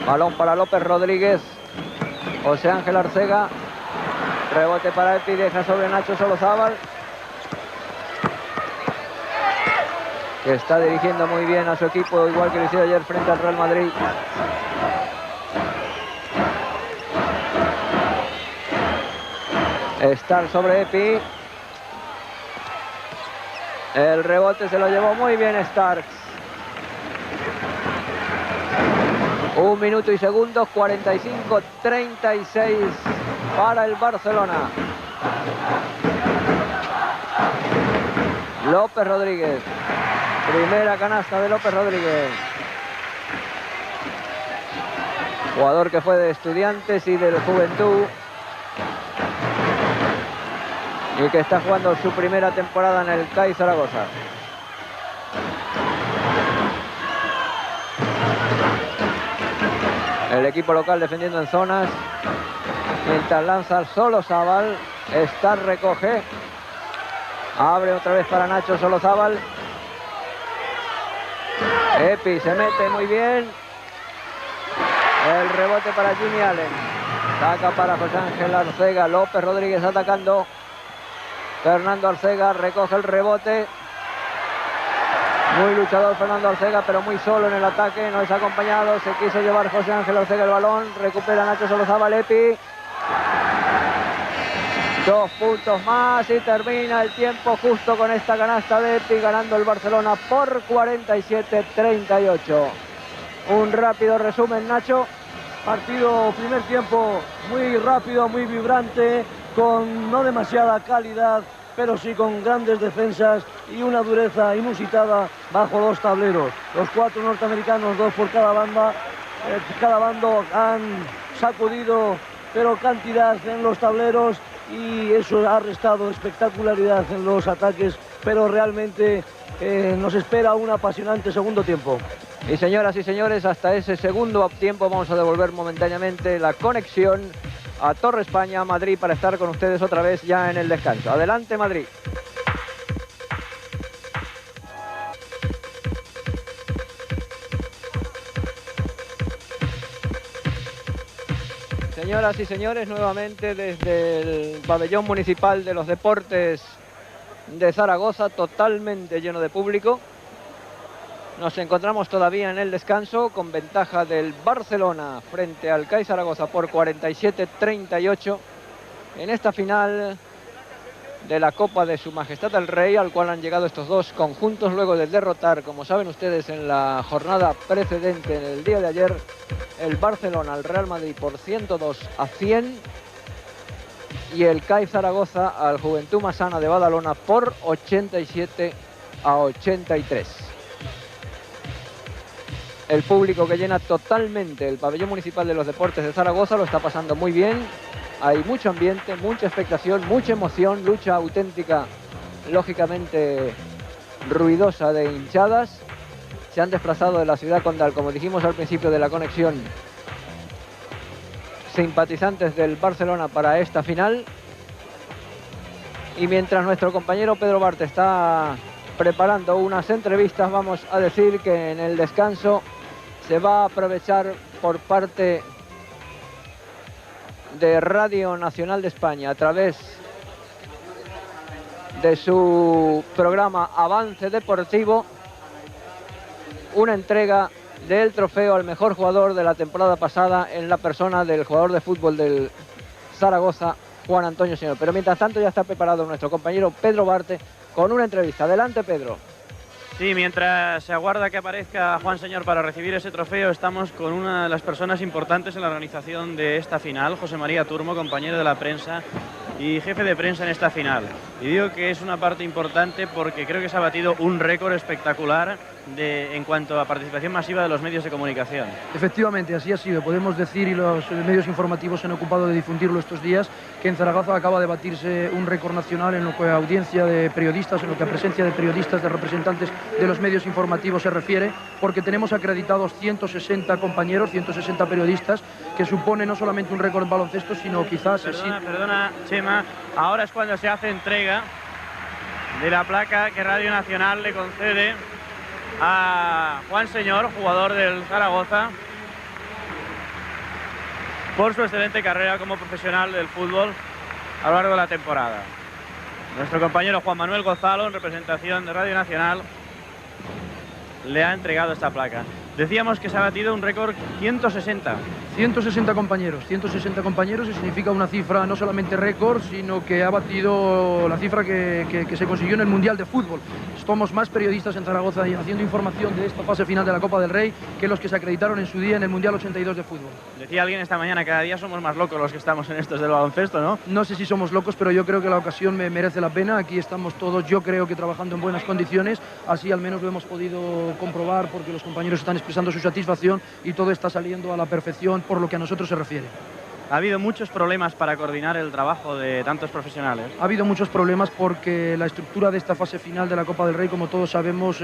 Speaker 1: Balón para López Rodríguez. José Ángel Arcega. Rebote para Epi, deja sobre Nacho Solozábal, que está dirigiendo muy bien a su equipo, igual que lo hizo ayer frente al Real Madrid. Starks sobre Epi. El rebote se lo llevó muy bien Starks. 1 minuto y segundos, 45-36 para el Barcelona. López Rodríguez. Primera canasta de López Rodríguez. Jugador que fue de Estudiantes y del Juventud. Y que está jugando su primera temporada en el CAI Zaragoza. El equipo local defendiendo en zonas. Mientras lanza Solozábal. Starks recoge. Abre otra vez para Nacho Solozábal. Epi se mete muy bien. El rebote para Jimmy Allen. Saca para José Ángel Arcega. López Rodríguez atacando. Fernando Arcega recoge el rebote. Muy luchador Fernando Arcega, pero muy solo en el ataque. No es acompañado. Se quiso llevar José Ángel Arcega el balón. Recupera Nacho Solozábal. Epi. 2 puntos más y termina el tiempo justo con esta canasta de Epi, ganando el Barcelona por 47-38. Un rápido resumen, Nacho.
Speaker 2: Partido, primer tiempo muy rápido, muy vibrante, con no demasiada calidad, pero sí con grandes defensas y una dureza inusitada bajo los tableros. Los 4 norteamericanos, 2 por cada banda, cada bando han sacudido, pero cantidad en los tableros, y eso ha restado espectacularidad en los ataques, pero realmente nos espera un apasionante segundo tiempo.
Speaker 1: Y señoras y señores, hasta ese segundo tiempo vamos a devolver momentáneamente la conexión a Torre España, Madrid, para estar con ustedes otra vez ya en el descanso. Adelante, Madrid. Señoras y señores, nuevamente desde el pabellón municipal de los deportes de Zaragoza, totalmente lleno de público. Nos encontramos todavía en el descanso con ventaja del Barcelona frente al CAI Zaragoza por 47-38 en esta final de la Copa de Su Majestad el Rey, al cual han llegado estos dos conjuntos luego de derrotar, como saben ustedes, en la jornada precedente, en el día de ayer, el Barcelona al Real Madrid por 102-100 y el CAI Zaragoza al Juventud Massana de Badalona por 87-83. El público que llena totalmente el pabellón municipal de los deportes de Zaragoza lo está pasando muy bien. Hay mucho ambiente, mucha expectación, mucha emoción, lucha auténtica, lógicamente ruidosa, de hinchadas. Se han desplazado de la ciudad condal, como dijimos al principio de la conexión, simpatizantes del Barcelona para esta final. Y mientras nuestro compañero Pedro Barte está preparando unas entrevistas, vamos a decir que en el descanso se va a aprovechar por parte de Radio Nacional de España, a través de su programa Avance Deportivo, una entrega del trofeo al mejor jugador de la temporada pasada en la persona del jugador de fútbol del Zaragoza, Juan Antonio Señor. Pero mientras tanto ya está preparado nuestro compañero Pedro Barte con una entrevista. Adelante, Pedro.
Speaker 3: Sí, mientras se aguarda que aparezca Juan Señor para recibir ese trofeo, estamos con una de las personas importantes en la organización de esta final, José María Turmo, compañero de la prensa y jefe de prensa en esta final. Y digo que es una parte importante porque creo que se ha batido un récord espectacular en cuanto a participación masiva de los medios de comunicación.
Speaker 4: Efectivamente, así ha sido. Podemos decir, y los medios informativos se han ocupado de difundirlo estos días, que en Zaragoza acaba de batirse un récord nacional en lo que a audiencia de periodistas, en lo que a presencia de periodistas, de representantes de los medios informativos se refiere, porque tenemos acreditados 160 compañeros, 160 periodistas, que supone no solamente un récord en baloncesto, sino quizás...
Speaker 3: Perdona, Chema, ahora es cuando se hace entrega de la placa que Radio Nacional le concede a Juan Señor, jugador del Zaragoza, por su excelente carrera como profesional del fútbol a lo largo de la temporada. Nuestro compañero Juan Manuel Gonzalo, en representación de Radio Nacional, le ha entregado esta placa. Decíamos que se ha batido un récord 160.
Speaker 4: 160 compañeros y significa una cifra no solamente récord, sino que ha batido la cifra que se consiguió en el Mundial de Fútbol. Somos más periodistas en Zaragoza haciendo información de esta fase final de la Copa del Rey que los que se acreditaron en su día en el Mundial 82 de fútbol.
Speaker 3: Decía alguien esta mañana, cada día somos más locos los que estamos en estos del baloncesto, ¿no?
Speaker 4: No sé si somos locos, pero yo creo que la ocasión merece la pena. Aquí estamos todos, yo creo que trabajando en buenas condiciones, así al menos lo hemos podido comprobar porque los compañeros están expresando su satisfacción y todo está saliendo a la perfección por lo que a nosotros se refiere.
Speaker 3: Ha habido muchos problemas para coordinar el trabajo de tantos profesionales.
Speaker 4: Ha habido muchos problemas porque la estructura de esta fase final de la Copa del Rey, como todos sabemos,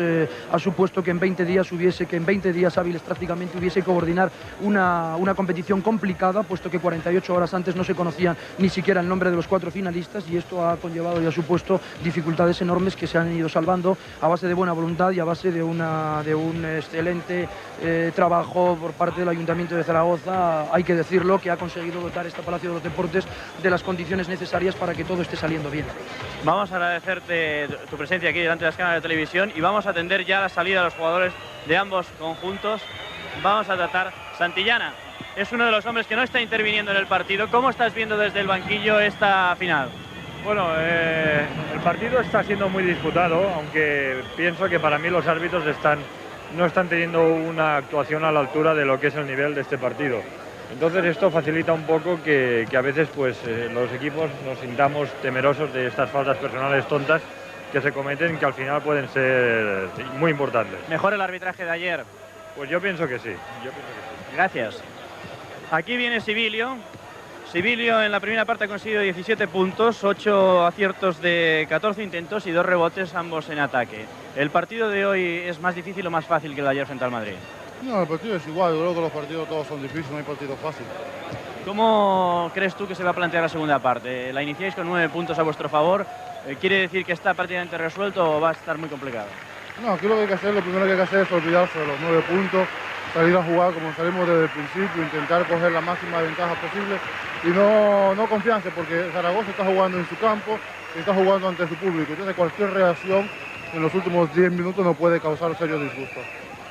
Speaker 4: ha supuesto que en 20 días hábiles prácticamente hubiese que coordinar una competición complicada, puesto que 48 horas antes no se conocían ni siquiera el nombre de los 4 finalistas, y esto ha conllevado y ha supuesto dificultades enormes que se han ido salvando a base de buena voluntad y a base de un excelente trabajo por parte del Ayuntamiento de Zaragoza, hay que decirlo, que ha conseguido dotar este Palacio de los Deportes de las condiciones necesarias para que todo esté saliendo bien.
Speaker 3: Vamos a agradecerte tu presencia aquí delante de las cámaras de televisión y vamos a atender ya la salida de los jugadores de ambos conjuntos. Vamos a tratar. Santillana es uno de los hombres que no está interviniendo en el partido. ¿Cómo estás viendo desde el banquillo esta final?
Speaker 5: Bueno, el partido está siendo muy disputado, aunque pienso que para mí los árbitros no están teniendo una actuación a la altura de lo que es el nivel de este partido. Entonces esto facilita un poco que a veces pues, los equipos nos sintamos temerosos de estas faltas personales tontas que se cometen, que al final pueden ser muy importantes.
Speaker 3: ¿Mejor el arbitraje de ayer?
Speaker 5: Pues yo pienso que sí.
Speaker 3: Gracias. Aquí viene Sibilio. Sibilio en la primera parte ha conseguido 17 puntos, 8 aciertos de 14 intentos y 2 rebotes, ambos en ataque. ¿El partido de hoy es más difícil o más fácil que el de ayer frente al Madrid?
Speaker 6: No, el partido es igual, yo creo que los partidos todos son difíciles, no hay partido fácil.
Speaker 3: ¿Cómo crees tú que se va a plantear la segunda parte? La iniciáis con 9 puntos a vuestro favor, ¿quiere decir que está prácticamente resuelto o va a estar muy complicado?
Speaker 6: No, aquí lo que hay que hacer, lo primero que hay que hacer es olvidarse de los 9 puntos, salir a jugar como salimos desde el principio, intentar coger la máxima ventaja posible y no confiarse, porque Zaragoza está jugando en su campo y está jugando ante su público, entonces cualquier reacción en los últimos 10 minutos nos puede causar serios disgustos.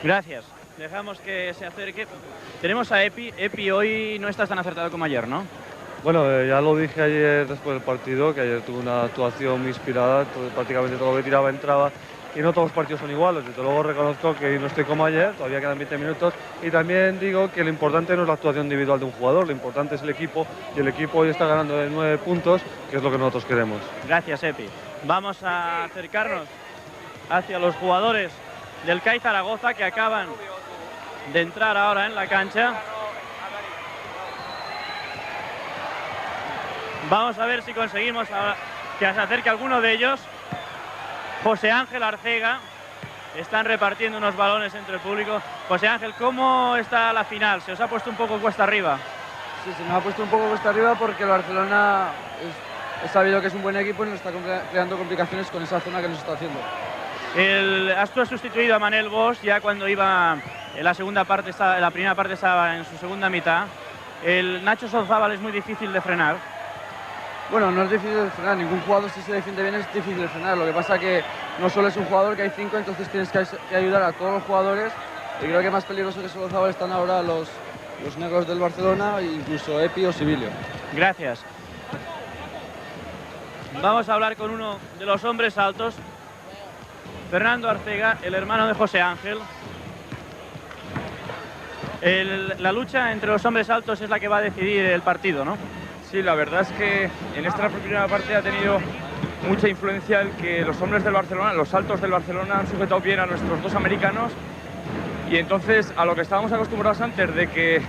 Speaker 3: Gracias. Dejamos que se acerque. Tenemos a Epi. Epi hoy no estás tan acertado como ayer, ¿no?
Speaker 7: Bueno, ya lo dije ayer después del partido, que ayer tuve una actuación muy inspirada, prácticamente todo lo que tiraba entraba y no todos los partidos son iguales. Desde luego reconozco que no estoy como ayer, todavía quedan 20 minutos y también digo que lo importante no es la actuación individual de un jugador, lo importante es el equipo y el equipo hoy está ganando de 9 puntos, que es lo que nosotros queremos.
Speaker 3: Gracias, Epi. Vamos a acercarnos hacia los jugadores del CAI Zaragoza que acaban de entrar ahora en la cancha. Vamos a ver si conseguimos que se acerque alguno de ellos. José Ángel Arcega. Están repartiendo unos balones entre el público. José Ángel, ¿cómo está la final? ¿Se os ha puesto un poco cuesta arriba?
Speaker 2: Sí, se nos ha puesto un poco cuesta arriba porque el Barcelona es sabido que es un buen equipo y nos está creando complicaciones con esa zona que nos está haciendo.
Speaker 3: Tú has sustituido a Manel Bosch ya cuando iba en la segunda parte, la primera parte estaba en su segunda mitad. El Nacho Solzábal es muy difícil de frenar.
Speaker 2: Bueno, no es difícil de frenar, ningún jugador si se defiende bien es difícil de frenar. Lo que pasa que no solo es un jugador, que hay 5, entonces tienes que ayudar a todos los jugadores. Y creo que más peligroso que Solzábal están ahora los negros del Barcelona, e incluso Epi o Sibilio.
Speaker 3: Gracias. Vamos a hablar con uno de los hombres altos. Fernando Arcega, el hermano de José Ángel. La lucha entre los hombres altos es la que va a decidir el partido, ¿no?
Speaker 8: Sí, la verdad es que en esta primera parte ha tenido mucha influencia el que los hombres del Barcelona, los altos del Barcelona, han sujetado bien a nuestros dos americanos y entonces a lo que estábamos acostumbrados antes de que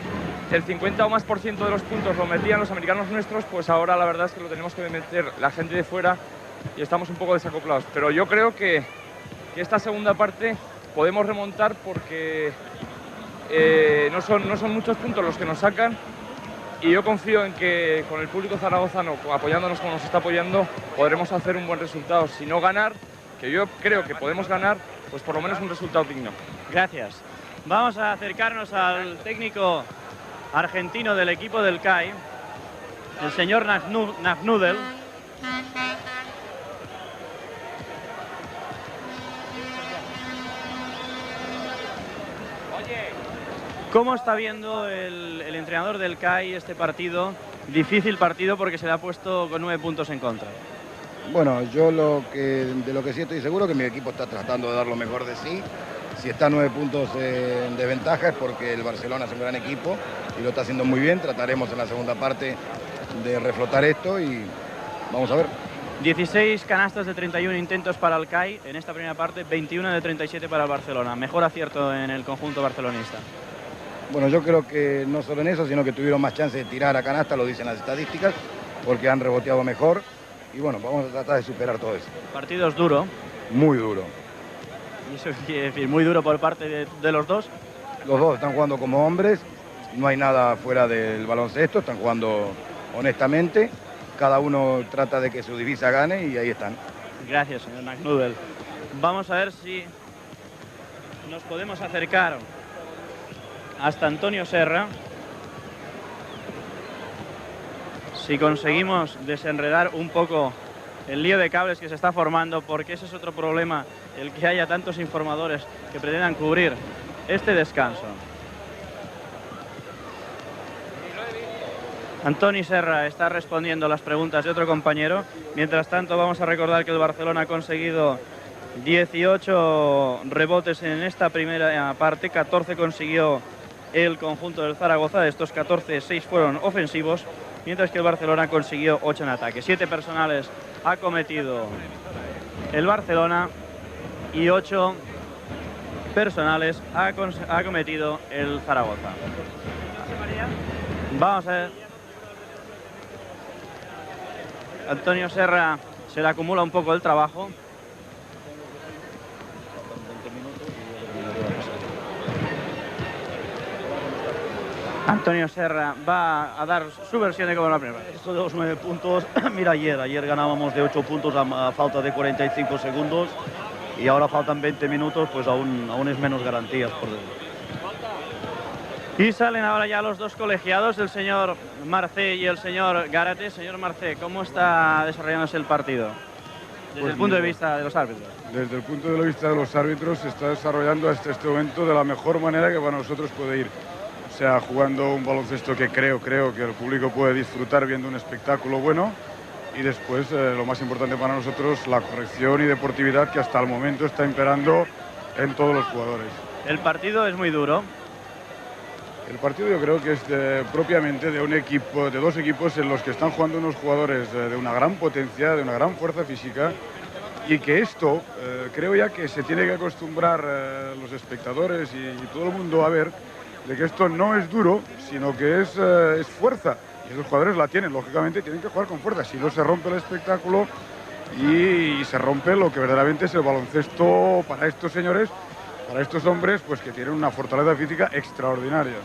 Speaker 8: el 50 o más % de los puntos lo metían los americanos nuestros, pues ahora la verdad es que lo tenemos que meter la gente de fuera y estamos un poco desacoplados. Pero yo creo que esta segunda parte podemos remontar porque no son muchos puntos los que nos sacan y yo confío en que con el público zaragozano, apoyándonos como nos está apoyando, podremos hacer un buen resultado. Si no ganar, que yo creo que podemos ganar, pues por lo menos un resultado digno.
Speaker 3: Gracias. Vamos a acercarnos al técnico argentino del equipo del CAI, el señor Nafnudel. ¿Cómo está viendo el entrenador del CAI este partido? Difícil partido porque se le ha puesto con 9 puntos en contra.
Speaker 9: Bueno, yo de lo que sí estoy seguro que mi equipo está tratando de dar lo mejor de sí. Si está 9 puntos en desventaja es porque el Barcelona es un gran equipo y lo está haciendo muy bien. Trataremos en la segunda parte de reflotar esto y vamos a ver.
Speaker 3: 16 canastas de 31 intentos para el CAI en esta primera parte, 21 de 37 para el Barcelona. Mejor acierto en el conjunto barcelonista.
Speaker 9: Bueno, yo creo que no solo en eso, sino que tuvieron más chance de tirar a canasta, lo dicen las estadísticas, porque han reboteado mejor. Y bueno, vamos a tratar de superar todo eso.
Speaker 3: El partido es duro.
Speaker 9: Muy duro.
Speaker 3: ¿Y eso quiere decir muy duro por parte de los dos?
Speaker 9: Los dos están jugando como hombres, no hay nada fuera del baloncesto, están jugando honestamente. Cada uno trata de que su divisa gane y ahí están.
Speaker 3: Gracias, señor McNudel. Vamos a ver si nos podemos acercar hasta Antonio Serra. Si conseguimos desenredar un poco el lío de cables que se está formando, porque ese es otro problema, el que haya tantos informadores que pretendan cubrir este descanso. Antoni Serra está respondiendo las preguntas de otro compañero. Mientras tanto, vamos a recordar que el Barcelona ha conseguido 18 rebotes en esta primera parte, 14 consiguió el conjunto del Zaragoza. De estos 14, 6 fueron ofensivos, mientras que el Barcelona consiguió 8 en ataque. 7 personales ha cometido el Barcelona y 8 personales ha cometido el Zaragoza. Vamos a ver. Antonio Serra se le acumula un poco el trabajo. Antonio Serra va a dar su versión de cómo la primera.
Speaker 10: Esto de los 9 puntos, mira, ayer ganábamos de 8 puntos a falta de 45 segundos y ahora faltan 20 minutos, pues aún es menos garantías por dentro.
Speaker 3: Y salen ahora ya los dos colegiados, el señor Marcé y el señor Gárate. Señor Marcé, ¿cómo está desarrollándose el partido desde el punto de vista de los árbitros?
Speaker 11: Desde el punto de vista de los árbitros se está desarrollando hasta este momento de la mejor manera que para nosotros puede ir. O sea, jugando un baloncesto que creo que el público puede disfrutar viendo un espectáculo bueno y después, lo más importante para nosotros, la corrección y deportividad que hasta el momento está imperando en todos los jugadores.
Speaker 3: El partido es muy duro.
Speaker 11: El partido yo creo que es propiamente de un equipo, de dos equipos en los que están jugando unos jugadores de una gran potencia, de una gran fuerza física y que esto creo ya que se tiene que acostumbrar los espectadores y todo el mundo a ver de que esto no es duro, sino que es fuerza. Y esos jugadores la tienen, lógicamente tienen que jugar con fuerza, si no se rompe el espectáculo y se rompe lo que verdaderamente es el baloncesto para estos señores, para estos hombres, pues que tienen una fortaleza física extraordinaria.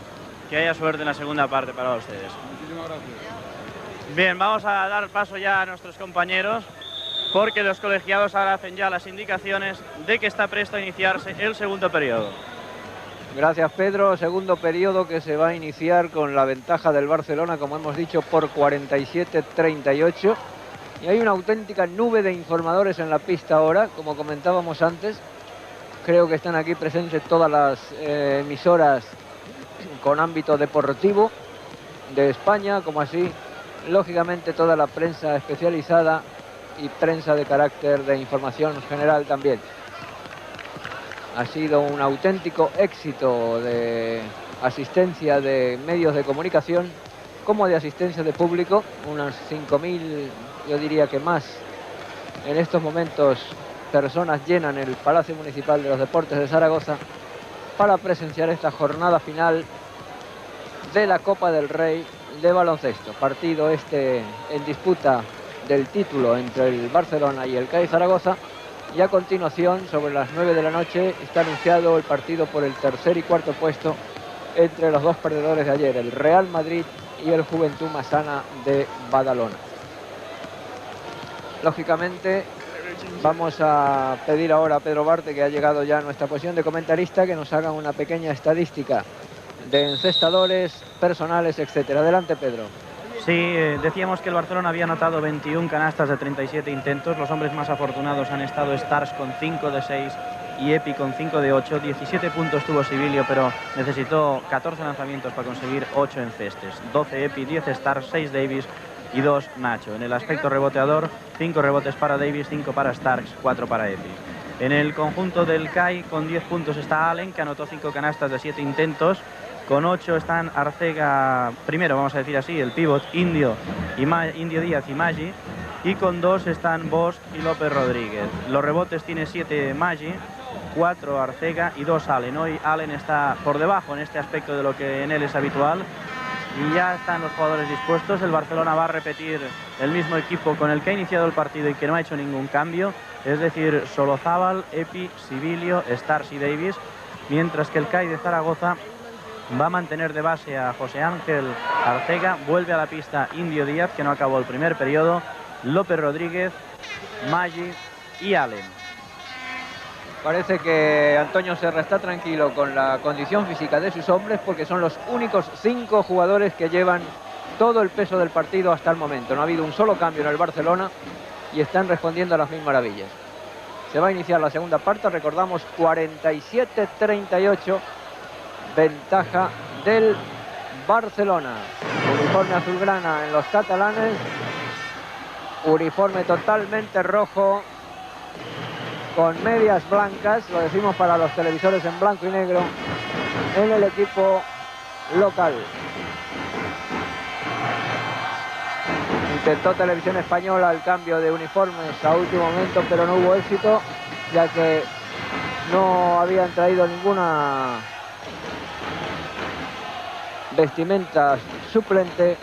Speaker 3: Que haya suerte en la segunda parte para ustedes.
Speaker 11: Muchísimas gracias.
Speaker 3: Bien, vamos a dar paso ya a nuestros compañeros, porque los colegiados ahora hacen ya las indicaciones de que está presto a iniciarse el segundo periodo.
Speaker 1: Gracias, Pedro. Segundo periodo que se va a iniciar con la ventaja del Barcelona, como hemos dicho, por 47-38. Y hay una auténtica nube de informadores en la pista ahora, como comentábamos antes. Creo que están aquí presentes todas las emisoras con ámbito deportivo de España, como así, lógicamente, toda la prensa especializada y prensa de carácter de información general también. Ha sido un auténtico éxito de asistencia de medios de comunicación como de asistencia de público, unas 5.000, yo diría que más, en estos momentos personas llenan el Palacio Municipal de los Deportes de Zaragoza para presenciar esta jornada final de la Copa del Rey de baloncesto. Partido en disputa del título entre el Barcelona y el CAI Zaragoza. Y a continuación, sobre las 9 de la noche, está anunciado el partido por el tercer y cuarto puesto entre los dos perdedores de ayer, el Real Madrid y el Juventud Massana de Badalona. Lógicamente vamos a pedir ahora a Pedro Barte, que ha llegado ya a nuestra posición de comentarista, que nos hagan una pequeña estadística de encestadores, personales, etcétera. Adelante, Pedro.
Speaker 3: Sí, decíamos que el Barcelona había anotado 21 canastas de 37 intentos. Los hombres más afortunados han estado Starks con 5 de 6 y Epi con 5 de 8. 17 puntos tuvo Sibilio, pero necesitó 14 lanzamientos para conseguir 8 encestes. 12 Epi, 10 Starks, 6 Davis y 2 Nacho. En el aspecto reboteador, 5 rebotes para Davis, 5 para Starks, 4 para Epi. En el conjunto del CAI, con 10 puntos está Allen, que anotó 5 canastas de 7 intentos. Con 8 están Arcega, primero vamos a decir así, el pívot Indio Díaz y Maggi. Y con 2 están Bosch y López Rodríguez. Los rebotes tiene 7 Maggi, 4 Arcega y 2 Allen. Hoy Allen está por debajo en este aspecto de lo que en él es habitual. Y ya están los jugadores dispuestos. El Barcelona va a repetir el mismo equipo con el que ha iniciado el partido y que no ha hecho ningún cambio. Es decir, Solozábal, Epi, Sibilio, Starks y Davis. Mientras que el CAI de Zaragoza va a mantener de base a José Ángel Arcega. Vuelve a la pista Indio Díaz, que no acabó el primer periodo. López Rodríguez, Maggi y Allen.
Speaker 1: Parece que Antonio Serra está tranquilo con la condición física de sus hombres, porque son los únicos 5 jugadores que llevan todo el peso del partido hasta el momento. No ha habido un solo cambio en el Barcelona y están respondiendo a las mil maravillas. Se va a iniciar la segunda parte, recordamos, 47-38, ventaja del Barcelona. Uniforme azulgrana en los catalanes, uniforme totalmente rojo con medias blancas, lo decimos para los televisores en blanco y negro, en el equipo local. Intentó Televisión Española el cambio de uniformes a último momento, pero no hubo éxito, ya que no habían traído ninguna vestimenta suplente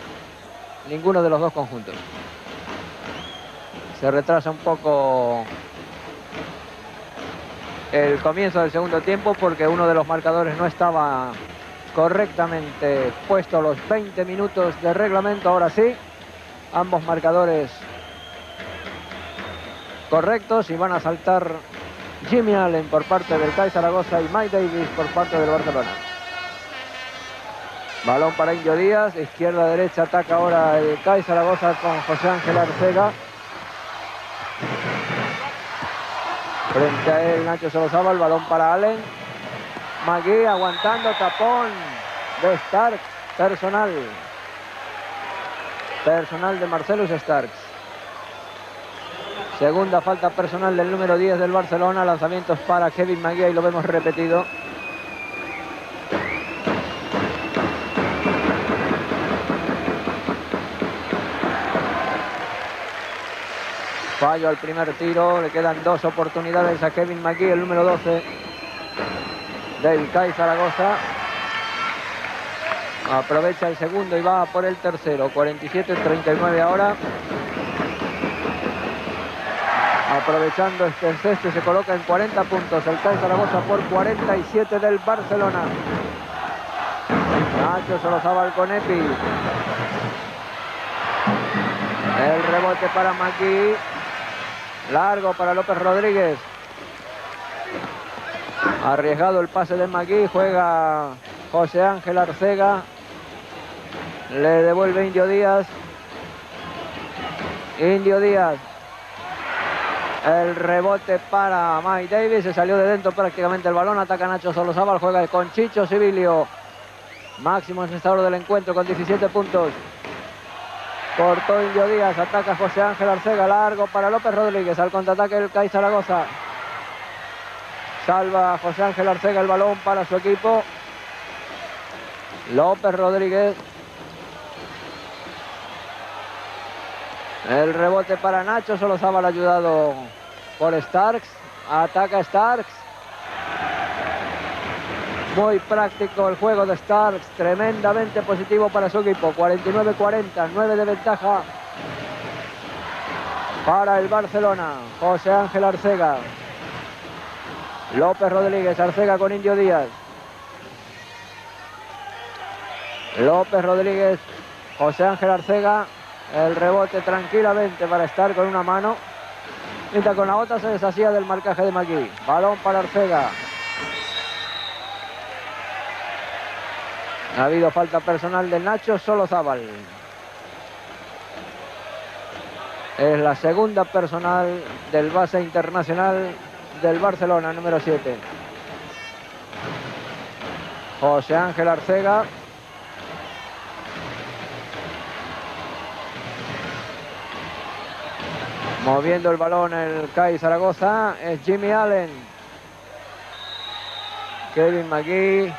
Speaker 1: ninguno de los dos conjuntos. Se retrasa un poco el comienzo del segundo tiempo porque uno de los marcadores no estaba correctamente puesto los 20 minutos de reglamento. Ahora sí, ambos marcadores correctos, y van a saltar Jimmy Allen por parte del CAI Zaragoza y Mike Davis por parte del Barcelona. Balón para Indio Díaz, izquierda-derecha, ataca ahora el CAI Zaragoza con José Ángel Arcega. Frente a él Nacho Solozábal, balón para Allen. Magui aguantando, tapón de Starks, personal de Marcellus Starks. Segunda falta personal del número 10 del Barcelona, lanzamientos para Kevin Magui, y lo vemos repetido. Fallo al primer tiro, le quedan 2 oportunidades a Kevin Magui, el número 12 del CAI Zaragoza. Aprovecha el segundo y va por el tercero. 47-39 ahora. Aprovechando este encesto, se coloca en 40 puntos el CAI Zaragoza por 47 del Barcelona. Nacho Solozábal con Epi. El rebote para Magui. Largo para López Rodríguez. Arriesgado el pase de Magui. Juega José Ángel Arcega. Le devuelve Indio Díaz. Indio Díaz. El rebote para Mike Davis. Se salió de dentro prácticamente el balón. Ataca Nacho Solozábal. Juega con Chicho Sibilio. Máximo encestador del encuentro con 17 puntos. Cortó Indio Díaz, ataca José Ángel Arcega, largo para López Rodríguez, al contraataque el CAI Zaragoza. Salva José Ángel Arcega el balón para su equipo. López Rodríguez. El rebote para Nacho Solozábal, ayudado por Starks. Ataca Starks. Muy práctico el juego de Starks, tremendamente positivo para su equipo. 49-40, 9 de ventaja para el Barcelona. José Ángel Arcega. López Rodríguez, Arcega con Indio Díaz. López Rodríguez José Ángel Arcega, el rebote tranquilamente para estar con una mano, mientras con la otra se deshacía del marcaje de McGee. Balón para Arcega. Ha habido falta personal de Nacho Solozábal. Es la segunda personal del base internacional del Barcelona, número 7. José Ángel Arcega. Moviendo el balón el CAI Zaragoza es Jimmy Allen. Kevin McGee.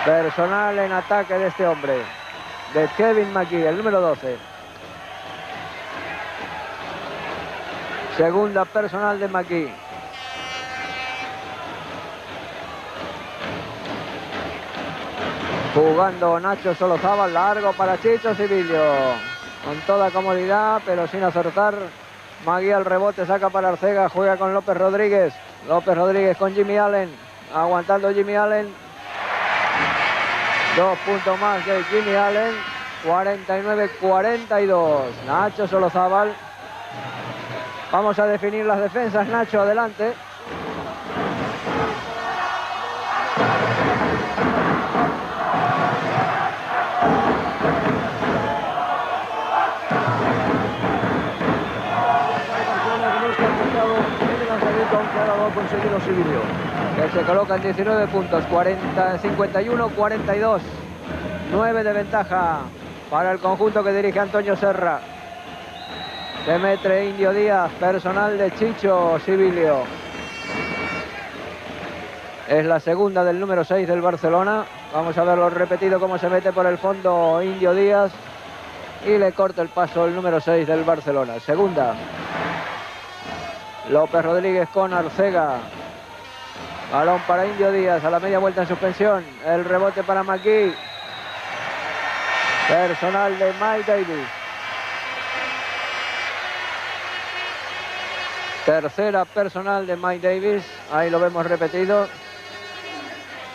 Speaker 1: Personal en ataque de este hombre, de Kevin McGee, el número 12. Segunda personal de McGee. Jugando Nacho Solozábal, largo para Chicho Sibilio. Con toda comodidad, pero sin acertar. McGee al rebote, saca para Arcega, juega con López Rodríguez. López Rodríguez con Jimmy Allen. Aguantando Jimmy Allen. 2 puntos más de Jimmy Allen. 49-42. Nacho Solozábal. Vamos a definir las defensas. Nacho, adelante.
Speaker 2: Conseguido Sibilio,
Speaker 1: que se coloca en 19 puntos, 51-42, 9 de ventaja para el conjunto que dirige Antonio Serra. Demetre Indio Díaz, personal de Chicho Sibilio. Es la segunda del número 6 del Barcelona. Vamos a verlo repetido cómo se mete por el fondo Indio Díaz y le corta el paso el número 6 del Barcelona. Segunda. López Rodríguez con Arcega. Balón para Indio Díaz a la media vuelta en suspensión. El rebote para McGee. Personal de Mike Davis. Tercera personal de Mike Davis. Ahí lo vemos repetido.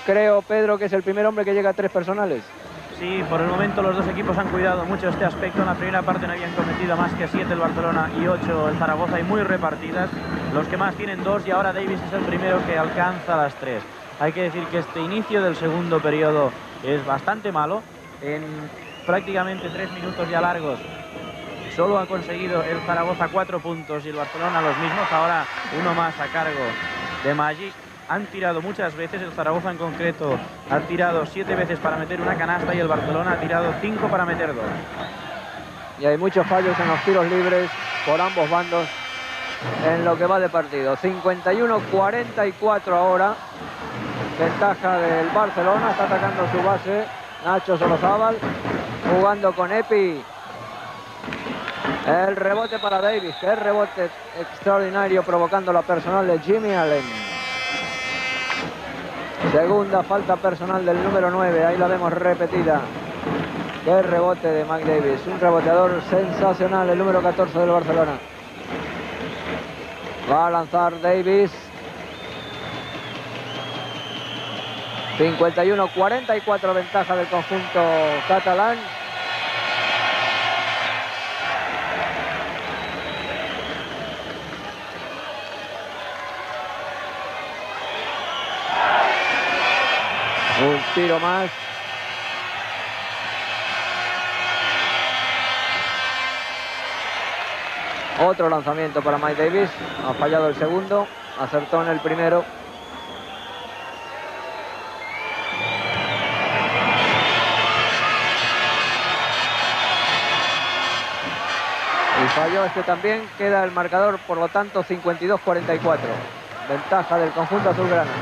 Speaker 1: Creo, Pedro, que es el primer hombre que llega a 3 personales.
Speaker 3: Sí, por el momento los dos equipos han cuidado mucho este aspecto. En la primera parte no habían cometido más que 7 el Barcelona y 8 el Zaragoza, y muy repartidas. Los que más tienen 2, y ahora Davis es el primero que alcanza las 3. Hay que decir que este inicio del segundo periodo es bastante malo. En prácticamente 3 minutos ya largos solo ha conseguido el Zaragoza 4 puntos y el Barcelona los mismos. Ahora uno más a cargo de Magic. Han tirado muchas veces, el Zaragoza en concreto ha tirado 7 veces para meter una canasta y el Barcelona ha tirado 5 para meter 2.
Speaker 1: Y hay muchos fallos en los tiros libres por ambos bandos en lo que va de partido. 51-44 ahora. Ventaja del Barcelona, está atacando su base Nacho Solozábal, jugando con Epi. El rebote para Davis, que es rebote extraordinario, provocando la personal de Jimmy Allen. Segunda falta personal del número 9, ahí la vemos repetida. Qué rebote de Mike Davis, un reboteador sensacional, el número 14 del Barcelona. Va a lanzar Davis. 51-44 ventaja del conjunto catalán. Un tiro más. Otro lanzamiento para Mike Davis. Ha fallado el segundo. Acertó en el primero. Y falló este también. Queda el marcador, por lo tanto, 52-44. Ventaja del conjunto azulgrana.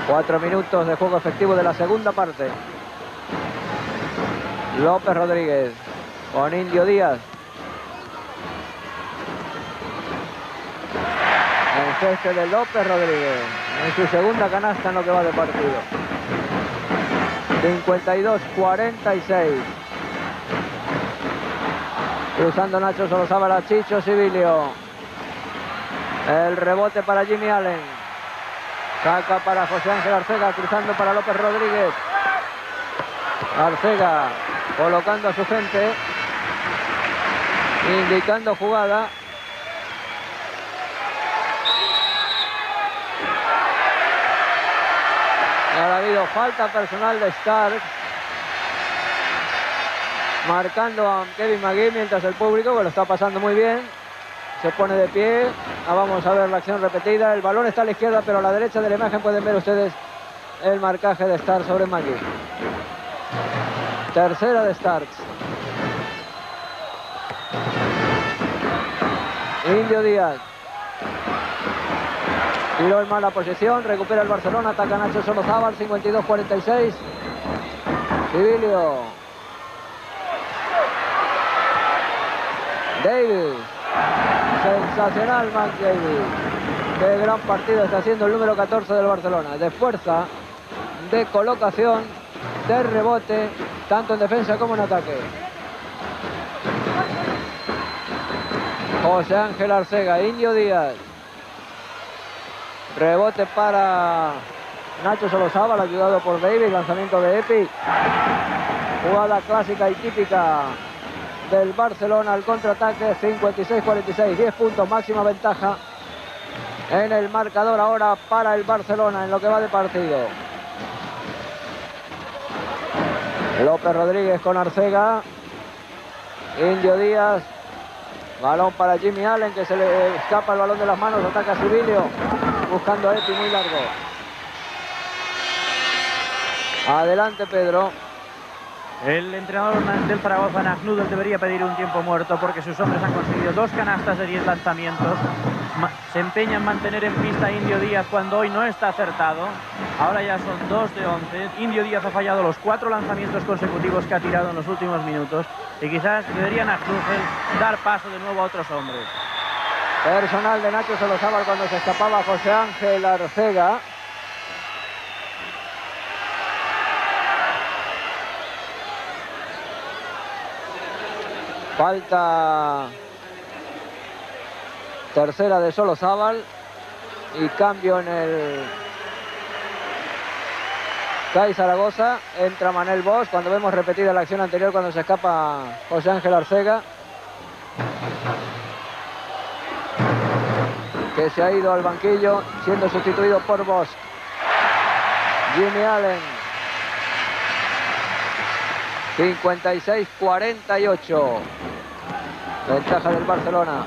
Speaker 1: 4 minutos de juego efectivo de la segunda parte. López Rodríguez con Indio Díaz. El cese de López Rodríguez en su segunda canasta en lo que va de partido. 52-46. Cruzando Nacho Solozábal a Chicho Sibilio. El rebote para Jimmy Allen. Saca para José Ángel Arcega, cruzando para López Rodríguez. Arcega colocando a su gente, indicando jugada. Ha habido falta personal de Starks, marcando a Kevin McGee, mientras el público, que lo está pasando muy bien, se pone de pie. Vamos a ver la acción repetida. El balón está a la izquierda, pero a la derecha de la imagen pueden ver ustedes el marcaje de Starks sobre McGee. Tercera de Starks. Indio Díaz. Tiró en mala posición, recupera el Barcelona, ataca Nacho Solozábal, 52-46. Civilio. Davis. Sensacional Max Davis. Qué gran partido está haciendo el número 14 del Barcelona. De fuerza, de colocación, de rebote, tanto en defensa como en ataque. José Ángel Arcega, Indio Díaz. Rebote para Nacho Solozábal, ayudado por Davis. Lanzamiento de Epi. Jugada clásica y típica del Barcelona al contraataque. 56-46, 10 puntos, máxima ventaja en el marcador ahora para el Barcelona en lo que va de partido. López Rodríguez con Arcega. Indio Díaz. Balón para Jimmy Allen, que se le escapa el balón de las manos. Ataca Civilio, buscando a Epi, muy largo. Adelante, Pedro.
Speaker 3: El entrenador del Zaragoza, Nagnudel, debería pedir un tiempo muerto porque sus hombres han conseguido 2 canastas de 10 lanzamientos. Se empeña en mantener en pista a Indio Díaz cuando hoy no está acertado. Ahora ya son 2 de 11. Indio Díaz ha fallado los 4 lanzamientos consecutivos que ha tirado en los últimos minutos. Y quizás debería Nagnudel dar paso de nuevo a otros hombres.
Speaker 1: Personal de Nacho Solozábal cuando se escapaba José Ángel Arcega. Falta tercera de Solozábal y cambio en el CAI Zaragoza. Entra Manel Bosch cuando vemos repetida la acción anterior cuando se escapa José Ángel Arcega, que se ha ido al banquillo siendo sustituido por Bosch. Jimmy Allen. 56-48. Ventaja del Barcelona.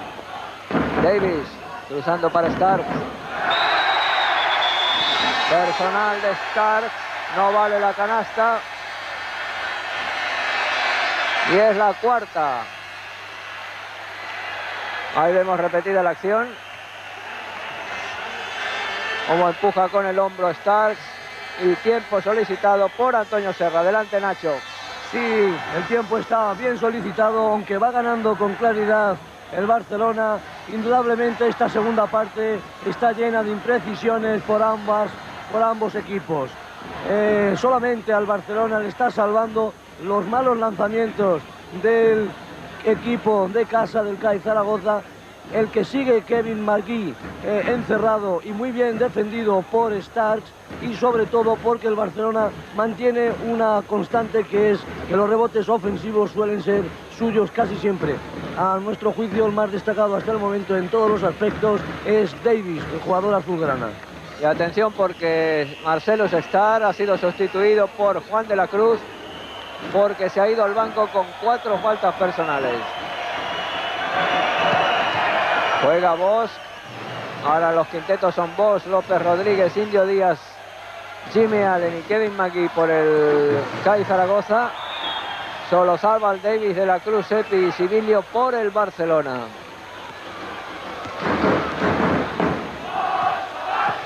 Speaker 1: Davis cruzando para Starks. Personal de Starks. No vale la canasta. Y es la cuarta. Ahí vemos repetida la acción. Como empuja con el hombro Starks. Y tiempo solicitado por Antonio Serra. Adelante, Nacho.
Speaker 2: Sí, el tiempo está bien solicitado, aunque va ganando con claridad el Barcelona. Indudablemente esta segunda parte está llena de imprecisiones por ambos equipos. Solamente al Barcelona le está salvando los malos lanzamientos del equipo de casa del CAI Zaragoza. El que sigue Kevin McGee encerrado y muy bien defendido por Starks, y sobre todo porque el Barcelona mantiene una constante, que es que los rebotes ofensivos suelen ser suyos casi siempre. A nuestro juicio el más destacado hasta el momento en todos los aspectos es Davis, el jugador azulgrana.
Speaker 1: Y atención porque Marcellus Starks ha sido sustituido por Juan de la Cruz porque se ha ido al banco con 4 faltas personales. Juega Bosch. Ahora los quintetos son Bosch, López Rodríguez, Indio Díaz, Jimmy Allen y Kevin McGee por el CAI Zaragoza. Solozábal, Davis, de la Cruz, Epi y Civilio por el Barcelona.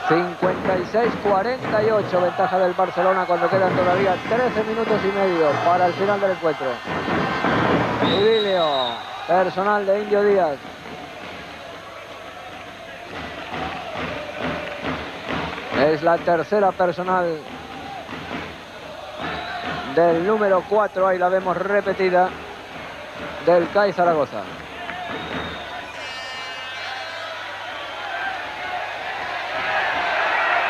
Speaker 1: 56-48, ventaja del Barcelona cuando quedan todavía 13 minutos y medio para el final del encuentro. Civilio, personal de Indio Díaz. Es la tercera personal del número 4, ahí la vemos repetida, del CAI Zaragoza.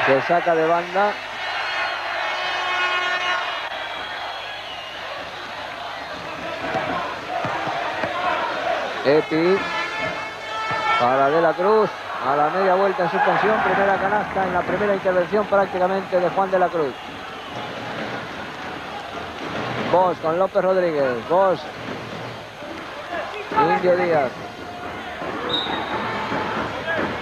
Speaker 1: Se saca de banda. Epi para De la Cruz, a la media vuelta en suspensión, primera canasta en la primera intervención prácticamente de Juan De la Cruz. Bosch con López Rodríguez, Bosch, Indio Díaz.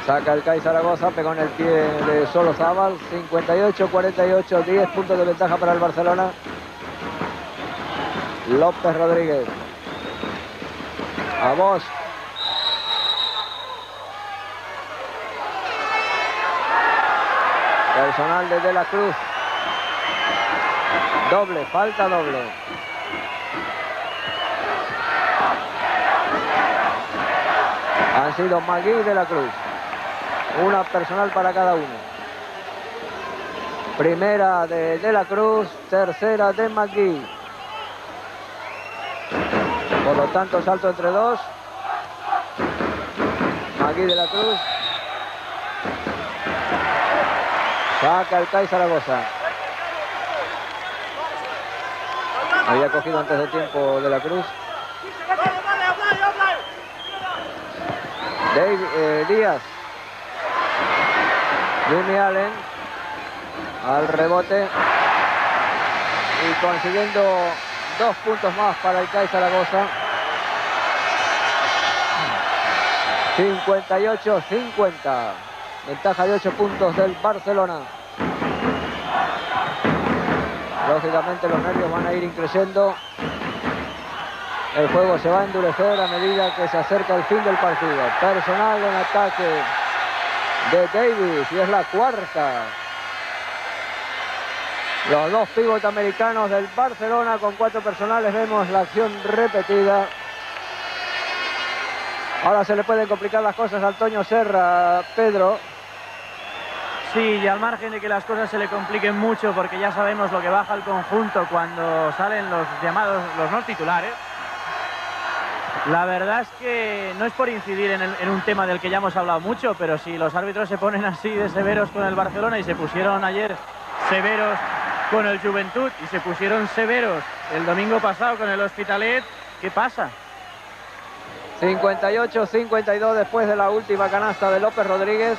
Speaker 1: Saca el CAI Zaragoza, pegó en el pie de Solozábal, 58-48, 10 puntos de ventaja para el Barcelona. López Rodríguez. A Bosch. Personal de la Cruz. Doble, falta doble. Han sido Magui y De la Cruz. Una personal para cada uno. Primera de la Cruz, tercera de Magui. Por lo tanto, salto entre dos. Magui, De la Cruz. Saca el CAI Zaragoza. Había cogido antes de tiempo De la Cruz. Díaz. Jimmy Allen. Al rebote. Y consiguiendo 2 puntos más para el CAI Zaragoza. 58-50. Ventaja de 8 puntos del Barcelona. Lógicamente los nervios van a ir increciendo. El juego se va a endurecer a medida que se acerca el fin del partido. Personal en ataque de Davis y es la cuarta. Los dos pivots americanos del Barcelona con 4 personales. Vemos la acción repetida. Ahora se le pueden complicar las cosas al Toño Serra, Pedro.
Speaker 3: Sí, y al margen de que las cosas se le compliquen mucho, porque ya sabemos lo que baja el conjunto cuando salen los llamados, los no titulares. La verdad es que no es por incidir en un tema del que ya hemos hablado mucho, pero si los árbitros se ponen así de severos con el Barcelona y se pusieron ayer severos con el Juventud y se pusieron severos el domingo pasado con el Hospitalet, ¿qué pasa?
Speaker 1: 58-52 después de la última canasta de López Rodríguez.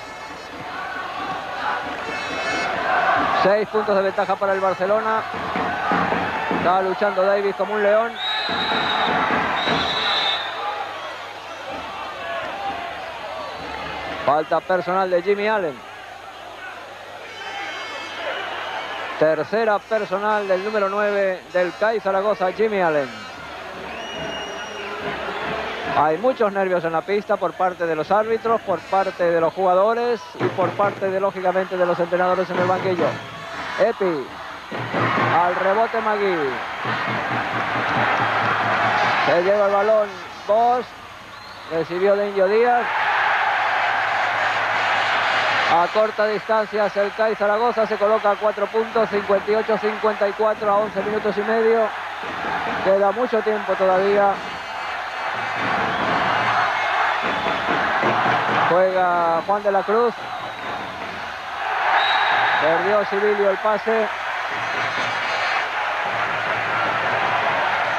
Speaker 1: 6 puntos de ventaja para el Barcelona. Está luchando Davis como un león. Falta personal de Jimmy Allen. Tercera personal del número 9 del CAI Zaragoza, Jimmy Allen. Hay muchos nervios en la pista por parte de los árbitros, por parte de los jugadores y por parte, lógicamente, de los entrenadores en el banquillo. Epi, al rebote Magui. Se lleva el balón Bosch, recibió de Indio Díaz. A corta distancia hacia el CAI Zaragoza, se coloca a 4 puntos, 58-54 a 11 minutos y medio. Queda mucho tiempo todavía. Juega Juan de la Cruz. Perdió Civilio el pase.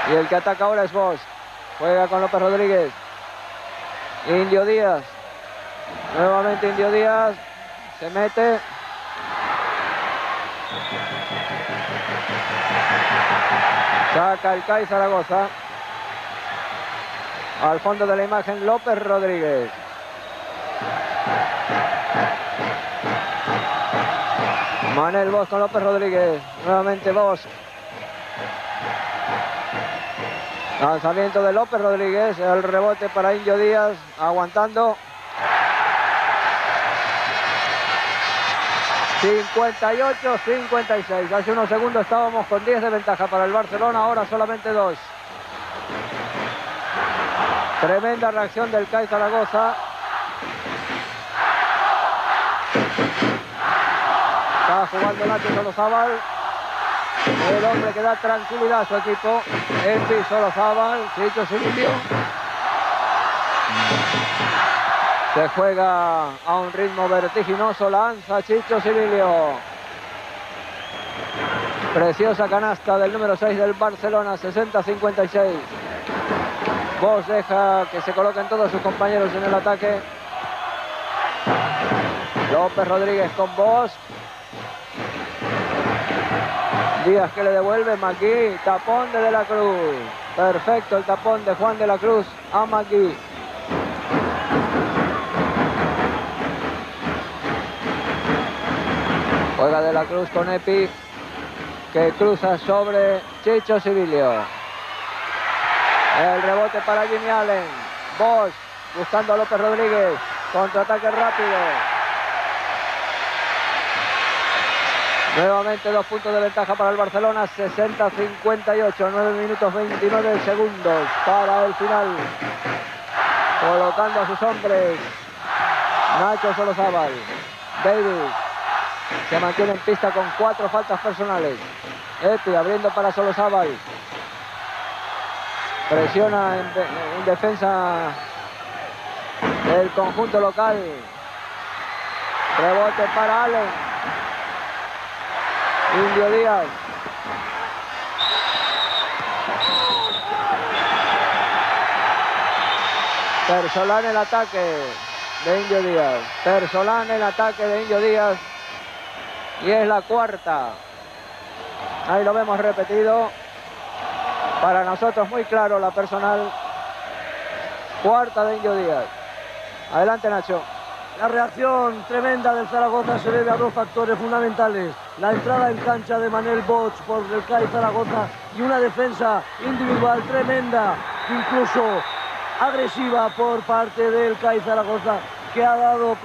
Speaker 1: Y el que ataca ahora es Bosch. Juega con López Rodríguez. Indio Díaz. Nuevamente Indio Díaz. Se mete. Saca el CAI Zaragoza. Al fondo de la imagen López Rodríguez. Manel Bosch con López Rodríguez. Nuevamente Bosch. Lanzamiento de López Rodríguez. El rebote para Indio Díaz. Aguantando. 58-56. Hace unos segundos estábamos con 10 de ventaja para el Barcelona. Ahora solamente 2. Tremenda reacción del CAI Zaragoza. Está jugando Nacho Solozábal. El hombre que da tranquilidad a su equipo. Epi, Solozábal, Chicho Civilio. Se juega a un ritmo vertiginoso, lanza Chicho Sibilio. Preciosa canasta del número 6 del Barcelona, 60-56. Bosch deja que se coloquen todos sus compañeros en el ataque. López Rodríguez con Bosch. Díaz que le devuelve, McGee, tapón de la Cruz. Perfecto el tapón de Juan de la Cruz a McGee. Juega de la Cruz con Epi, que cruza sobre Chicho Sibilio. El rebote para Jimmy Allen. Bosch buscando a López Rodríguez. Contraataque rápido. Nuevamente 2 puntos de ventaja para el Barcelona. 60-58. 9 minutos 29 segundos para el final. Colocando a sus hombres. Nacho Solozábal. Davis se mantiene en pista con 4 faltas personales. Epi abriendo para Solozábal. Presiona en defensa el conjunto local. Rebote para Allen. Indio Díaz. Persolán en el ataque de Indio Díaz. Persolán en el ataque de Indio Díaz. Y es la cuarta. Ahí lo vemos repetido. Para nosotros muy claro la personal. Cuarta de Indio Díaz. Adelante, Nacho.
Speaker 2: La reacción tremenda del Zaragoza se debe a 2 factores fundamentales. La entrada en cancha de Manel Bosch por el CAI Zaragoza y una defensa individual tremenda, incluso agresiva por parte del CAI Zaragoza, que ha dado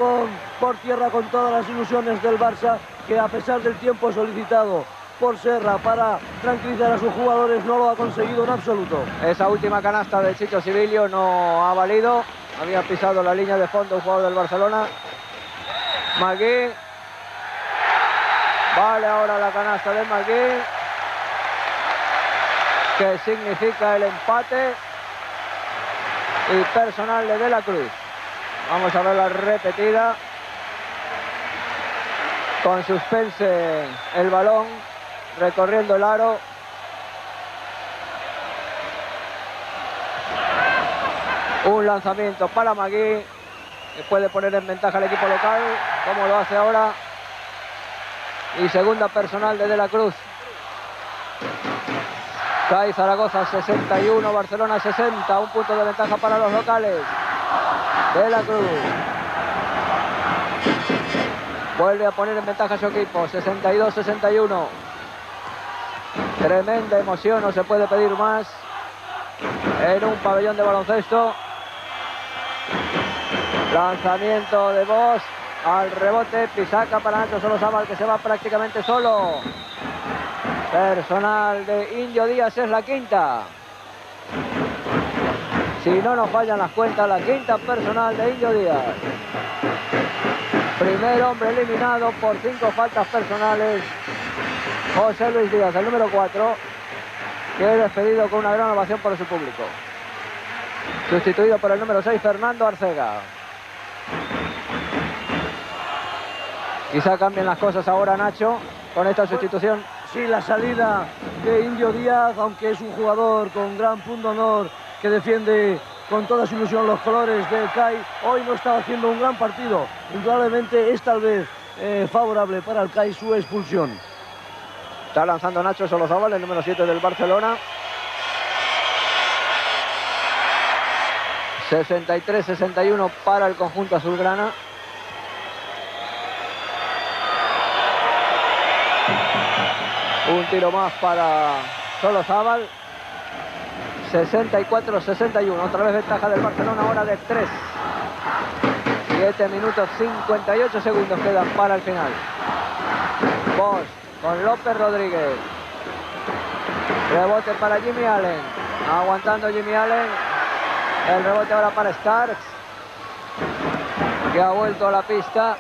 Speaker 2: por tierra con todas las ilusiones del Barça, que a pesar del tiempo solicitado por Serra para tranquilizar a sus jugadores no lo ha conseguido en absoluto.
Speaker 1: Esa última canasta de Chicho Sibilio no ha valido. Había pisado la línea de fondo un jugador del Barcelona. McGee. Vale ahora la canasta de McGee, que significa el empate. Y personal de la Cruz. Vamos a ver la repetida. Con suspense el balón, recorriendo el aro. Un lanzamiento para McGee, que puede poner en ventaja al equipo local, como lo hace ahora. Y segunda personal de la Cruz. CAI Zaragoza 61, Barcelona 60. Un punto de ventaja para los locales. De la Cruz. Vuelve a poner en ventaja a su equipo. 62-61. Tremenda emoción, no se puede pedir más en un pabellón de baloncesto. Lanzamiento de Bosch al rebote, pisaca para Nacho Solozábal, que se va prácticamente solo. Personal de Indio Díaz es la quinta. Si no nos fallan las cuentas, la quinta personal de Indio Díaz. Primer hombre eliminado por 5 faltas personales. José Luis Díaz, el número 4, que es despedido con una gran ovación por su público. Sustituido por el número 6, Fernando Arcega. Quizá cambien las cosas ahora, Nacho, con esta sustitución.
Speaker 2: Sí, la salida de Indio Díaz, aunque es un jugador con gran punto de honor, que defiende con toda su ilusión los colores del CAI, hoy no está haciendo un gran partido. Indudablemente es tal vez favorable para el CAI su expulsión.
Speaker 1: Está lanzando Nacho Solozábal, el número 7 del Barcelona. 63-61 para el conjunto azulgrana. Un tiro más para Solozábal. 64-61. Otra vez ventaja del Barcelona, ahora de 3. 7 minutos 58 segundos quedan para el final. Bosch con López Rodríguez. Rebote para Jimmy Allen. Aguantando Jimmy Allen. El rebote ahora para Starks, que ha vuelto a la pista.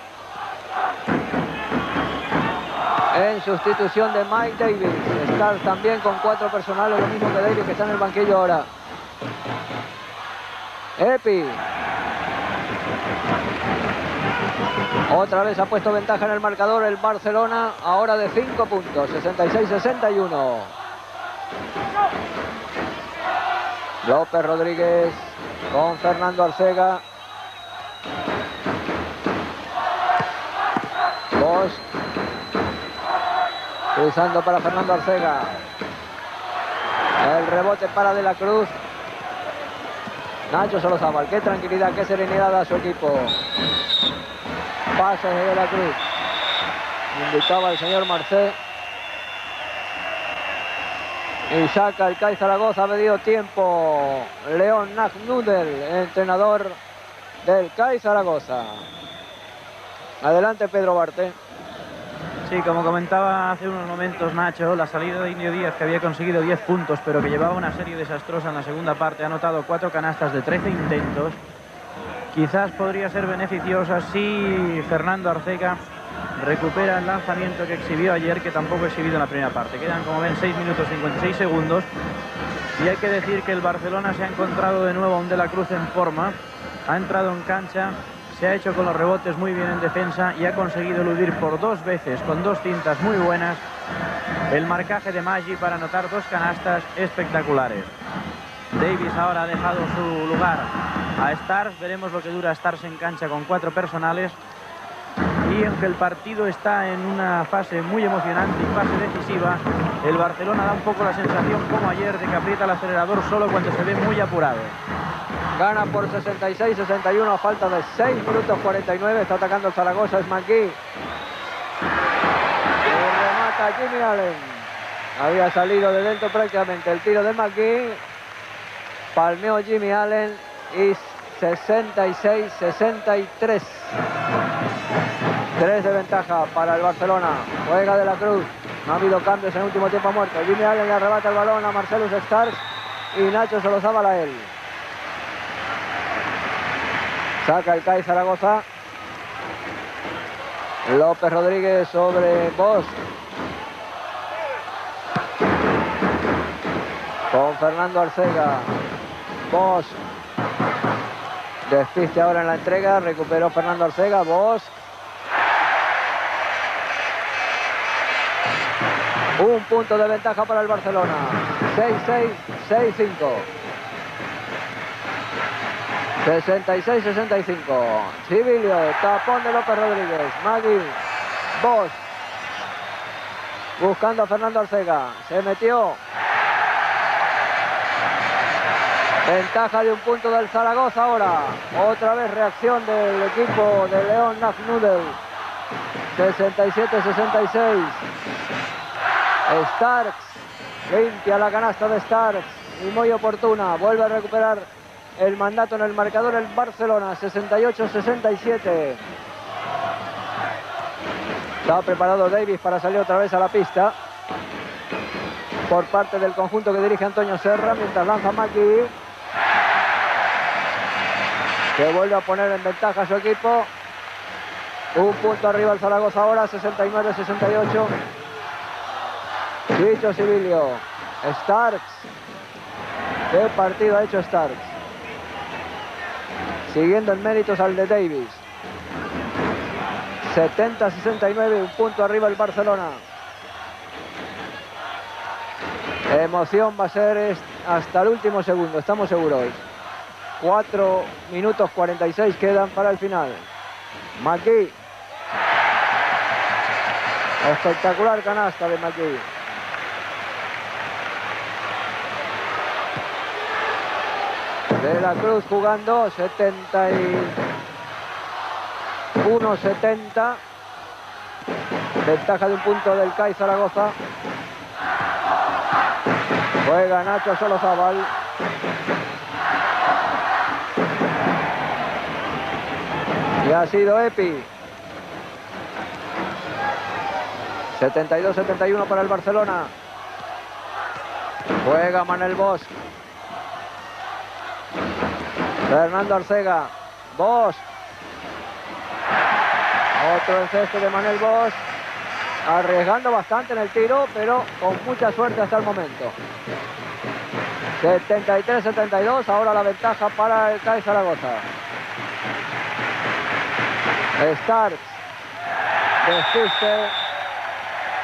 Speaker 1: En sustitución de Mike Davis. Starks también con 4 personales, lo mismo que Davis, que está en el banquillo ahora. Epi. Otra vez ha puesto ventaja en el marcador el Barcelona, ahora de 5 puntos, 66-61. López Rodríguez con Fernando Arcega. Bosch cruzando para Fernando Arcega. El rebote para De la Cruz. Nacho Solozábal, qué tranquilidad, qué serenidad a su equipo. Pases de la Cruz. Indicaba el señor Marcé. Y saca el CAI Zaragoza, ha pedido tiempo Leon Nagnudel, entrenador del CAI Zaragoza. Adelante Pedro Barte.
Speaker 3: Sí, como comentaba hace unos momentos Nacho, la salida de Indio Díaz, que había conseguido 10 puntos, pero que llevaba una serie desastrosa en la segunda parte, ha anotado 4 canastas de 13 intentos. Quizás podría ser beneficiosa si Fernando Arcega recupera el lanzamiento que exhibió ayer, que tampoco ha exhibido en la primera parte. Quedan, como ven, 6 minutos 56 segundos. Y hay que decir que el Barcelona se ha encontrado de nuevo a un De la Cruz en forma. Ha entrado en cancha, se ha hecho con los rebotes muy bien en defensa y ha conseguido eludir por 2 veces, con 2 cintas muy buenas, el marcaje de Maggi para anotar 2 canastas espectaculares. Davis ahora ha dejado su lugar a Stars. Veremos lo que dura Stars en cancha con 4 personales. Y aunque el partido está en una fase muy emocionante y fase decisiva, el Barcelona da un poco la sensación, como ayer, de que aprieta el acelerador solo cuando se ve muy apurado.
Speaker 1: Gana por 66-61 a falta de 6 minutos 49. Está atacando el Zaragoza, es McGee. Y remata Jimmy Allen. Había salido de dentro prácticamente el tiro de McGee. Palmeó Jimmy Allen y 66-63. 3 de ventaja para el Barcelona. Juega De la Cruz. No ha habido cambios en el último tiempo muerto. Jimmy Allen le arrebata el balón a Marcellus Starks y Nacho Solozábal a él. Saca el CAI Zaragoza. López Rodríguez sobre Bosch. Con Fernando Arcega. Bosch. Despiste ahora en la entrega. Recuperó Fernando Arcega. Bosch. Un punto de ventaja para el Barcelona. 6-6, 6-5. 66-65. Civilio, tapón de López Rodríguez. Magui, Bosch. Buscando a Fernando Arcega. Se metió. Ventaja de un punto del Zaragoza ahora. Otra vez reacción del equipo de Leon Nagnudel. 67-66. Starks limpia la canasta de Starks y muy oportuna. Vuelve a recuperar el mandato en el marcador el Barcelona. 68-67. Está preparado Davis para salir otra vez a la pista por parte del conjunto que dirige Antonio Serra, mientras lanza Magui, que vuelve a poner en ventaja a su equipo. Un punto arriba el Zaragoza ahora. 69-68. Dicho Civilio. Starks. ¿Qué partido ha hecho Starks? Siguiendo en méritos al de Davis. 70-69, un punto arriba el Barcelona. Emoción va a ser hasta el último segundo, estamos seguros. 4 minutos 46 quedan para el final. McGee. Espectacular canasta de McGee. De la Cruz jugando 71-70. Ventaja de un punto del CAI Zaragoza. Juega Nacho Solozábal. Y ha sido Epi. 72-71 para el Barcelona. Juega Manel Bosch. Fernando Arcega. Bosch. Otro encesto de Manel Bosch. Arriesgando bastante en el tiro, pero con mucha suerte hasta el momento. 73-72. Ahora la ventaja para el CAI Zaragoza. Starks, despiste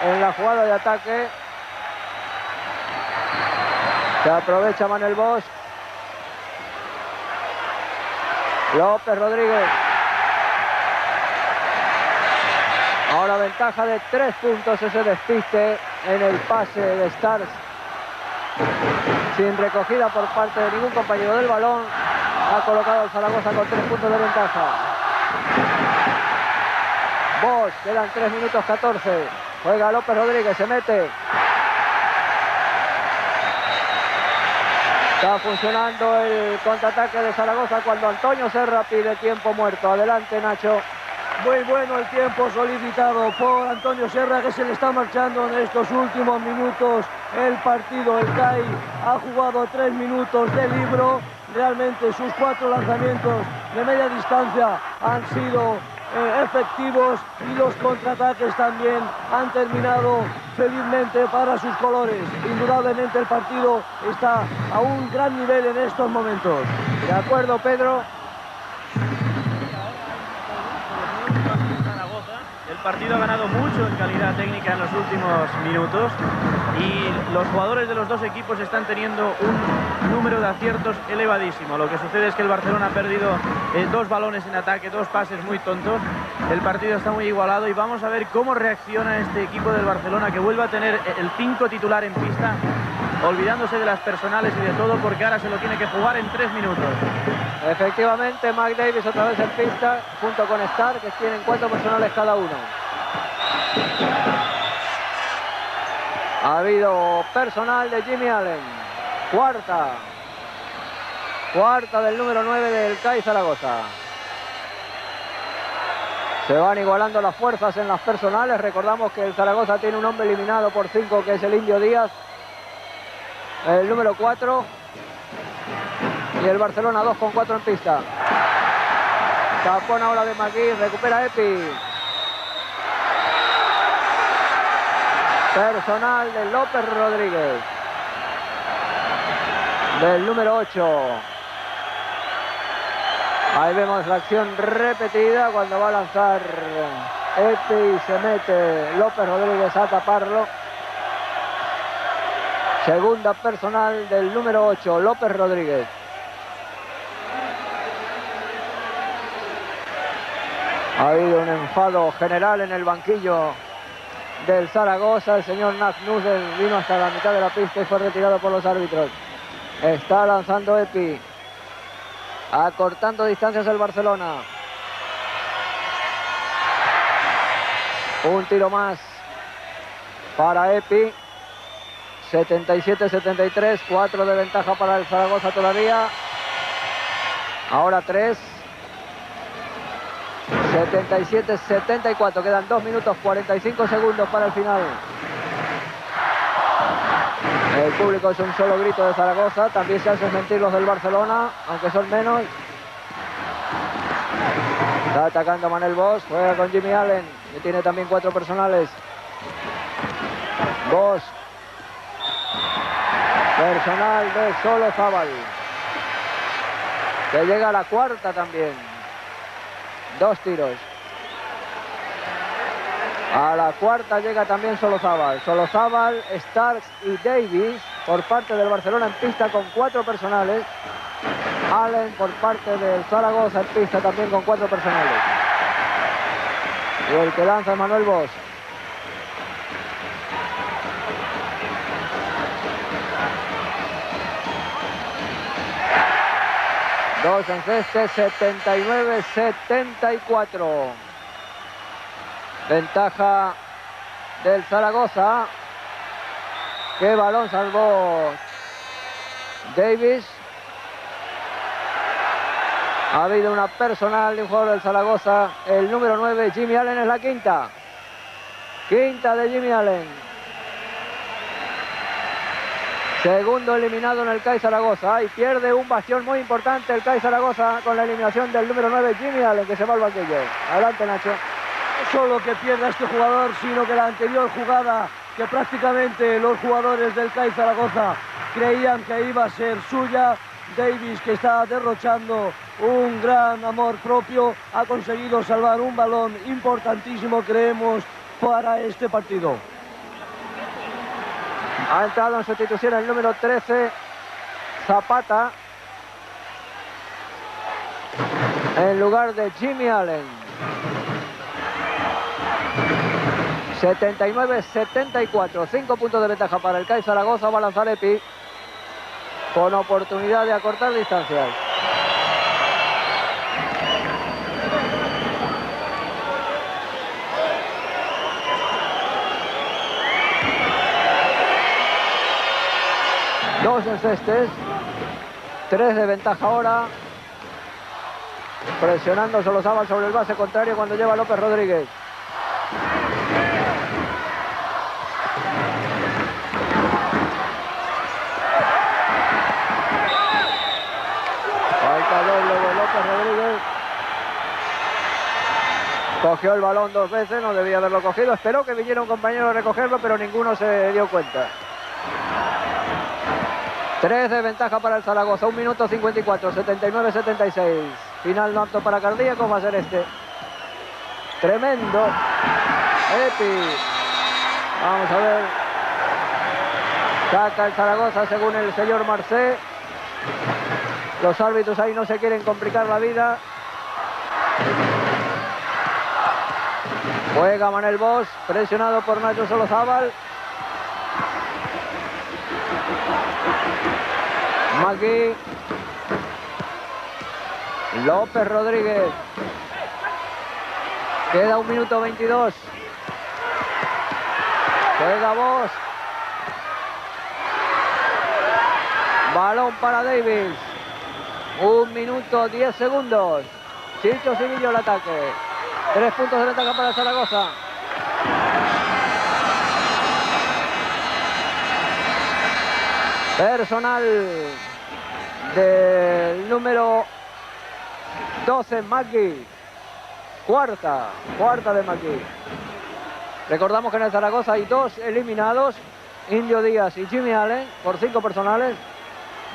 Speaker 1: en la jugada de ataque. Se aprovecha Manuel Bosch. López Rodríguez. Ahora ventaja de 3 puntos ese despiste en el pase de Starks. Sin recogida por parte de ningún compañero del balón. Ha colocado el Zaragoza con 3 puntos de ventaja. Bosch, quedan 3 minutos 14. Juega López Rodríguez, se mete. Está funcionando el contraataque de Zaragoza cuando Antonio Serra pide tiempo muerto. Adelante, Nacho.
Speaker 2: Muy bueno el tiempo solicitado por Antonio Serra, que se le está marchando en estos últimos minutos el partido. El CAI ha jugado 3 minutos de libro. Realmente sus 4 lanzamientos de media distancia han sido efectivos y los contraataques también han terminado felizmente para sus colores. Indudablemente el partido está a un gran nivel en estos momentos.
Speaker 1: De acuerdo, Pedro.
Speaker 3: El partido ha ganado mucho en calidad técnica en los últimos minutos y los jugadores de los dos equipos están teniendo un número de aciertos elevadísimo. Lo que sucede es que el Barcelona ha perdido 2 balones en ataque, 2 pases muy tontos. El partido está muy igualado y vamos a ver cómo reacciona este equipo del Barcelona, que vuelve a tener el 5 titular en pista, olvidándose de las personales y de todo, porque ahora se lo tiene que jugar en 3 minutos.
Speaker 1: Efectivamente, Mike Davis otra vez en pista, junto con Stark, que tienen 4 personales cada uno. Ha habido personal de Jimmy Allen. Cuarta del número 9 del CAI Zaragoza. Se van igualando las fuerzas en las personales. Recordamos que el Zaragoza tiene un hombre eliminado por 5, que es el Indio Díaz, el número 4. Y el Barcelona 2 con 4 en pista. Tapón ahora de Magui, recupera Epi. Personal de López Rodríguez, del número 8. Ahí vemos la acción repetida cuando va a lanzar Epi y se mete López Rodríguez a taparlo. Segunda personal del número 8, López Rodríguez. Ha habido un enfado general en el banquillo del Zaragoza. El señor Nagnussen vino hasta la mitad de la pista y fue retirado por los árbitros. Está lanzando Epi, acortando distancias el Barcelona. Un tiro más para Epi. 77-73, 4 de ventaja para el Zaragoza todavía. Ahora 3. 77-74, quedan 2 minutos 45 segundos para el final. El público es un solo grito de Zaragoza, también se hacen sentir los del Barcelona, aunque son menos. Está atacando Manuel Bosch, juega con Jimmy Allen, que tiene también 4 personales. Bosch. Personal de Solozábal, que llega a la 4ª también. 2 tiros. A la 4ª llega también Solozábal. Solozábal, Starks y Davis por parte del Barcelona en pista con 4 personales. Allen por parte del Zaragoza en pista también con 4 personales. Y el que lanza es Manuel Bosch. Dos en ceste, 79-74. Ventaja del Zaragoza. Qué balón salvó Davis. Ha habido una personal de un jugador del Zaragoza. El número 9, Jimmy Allen, es la 5ª. 5ª de Jimmy Allen. Segundo eliminado en el CAI Zaragoza y pierde un bastión muy importante el CAI Zaragoza con la eliminación del número 9, Jimmy Allen, que se va al banquillo. Adelante, Nacho.
Speaker 2: No solo que pierda este jugador, sino que la anterior jugada, que prácticamente los jugadores del CAI Zaragoza creían que iba a ser suya, Davis, que está derrochando un gran amor propio, ha conseguido salvar un balón importantísimo, creemos, para este partido.
Speaker 1: Ha entrado en sustitución el número 13, Zapata, en lugar de Jimmy Allen. 79-74, 5 puntos de ventaja para el CAI Zaragoza. Va a lanzar Epi con oportunidad de acortar distancias. Dos encestes, 3 de ventaja ahora. Presionando Solozábal sobre el base contrario cuando lleva López Rodríguez. Falta doble de López Rodríguez. Cogió el balón 2 veces, no debía haberlo cogido. Esperó que viniera un compañero a recogerlo, pero ninguno se dio cuenta. 3 de ventaja para el Zaragoza, 1 minuto 54, 79-76. Final no apto para cardíacos, va a ser este. Tremendo. Epi. Vamos a ver. Saca el Zaragoza según el señor Marcé. Los árbitros ahí no se quieren complicar la vida. Juega Manel Bosch, presionado por Nacho Solozábal. Magui. López Rodríguez. Queda 1 minuto 22. Juega Bosch. Balón para Davis. 1 minuto 10 segundos. Chicho Civillo el ataque. 3 puntos de ventaja para Zaragoza. Personal del número 12, Magui. Cuarta de Magui. Recordamos que en el Zaragoza hay 2 eliminados, Indio Díaz y Jimmy Allen, por 5 personales.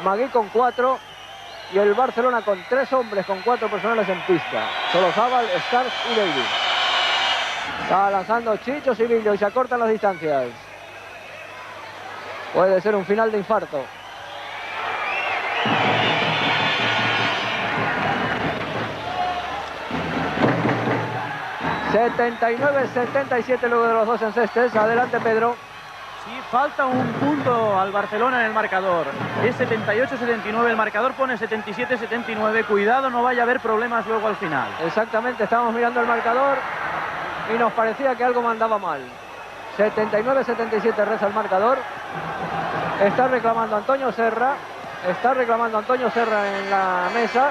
Speaker 1: Magui con 4 y el Barcelona con 3 hombres con 4 personales en pista. Solozábal, Stars y Davis. Está lanzando Chicho Civillo y se acortan las distancias. Puede ser un final de infarto. ...79-77 luego de los 2 encestes. Adelante, Pedro.
Speaker 3: Sí, falta un punto al Barcelona en el marcador. Es 78-79, el marcador pone 77-79. Cuidado, no vaya a haber problemas luego al final.
Speaker 1: Exactamente, estábamos mirando el marcador y nos parecía que algo mandaba mal. 79-77 reza el marcador. Está reclamando Antonio Serra. En la mesa.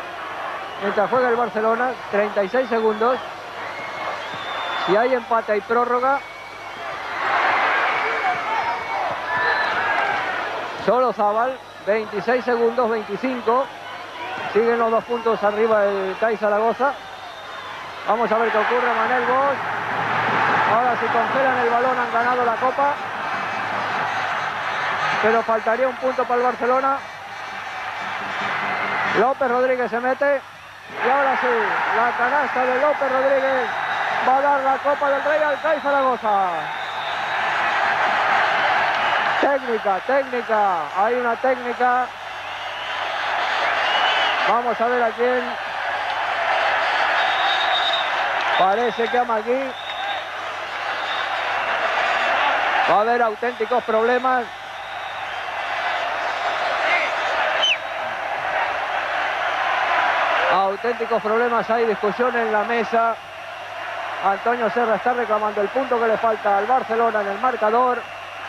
Speaker 1: Mientras juega el Barcelona, 36 segundos. Si hay empate y prórroga. Solozábal, 26 segundos, 25. Siguen los 2 puntos arriba el CAI Zaragoza. Vamos a ver qué ocurre. Manel Bosch. Ahora si congelan el balón han ganado la Copa. Pero faltaría un punto para el Barcelona. López Rodríguez se mete. Y ahora sí, la canasta de López Rodríguez va a dar la Copa del Rey al CAI Zaragoza. Técnica. Hay una técnica. Vamos a ver a quién. Parece que a Magui. Va a haber auténticos problemas. Hay discusión en la mesa. Antonio Serra está reclamando el punto que le falta al Barcelona en el marcador.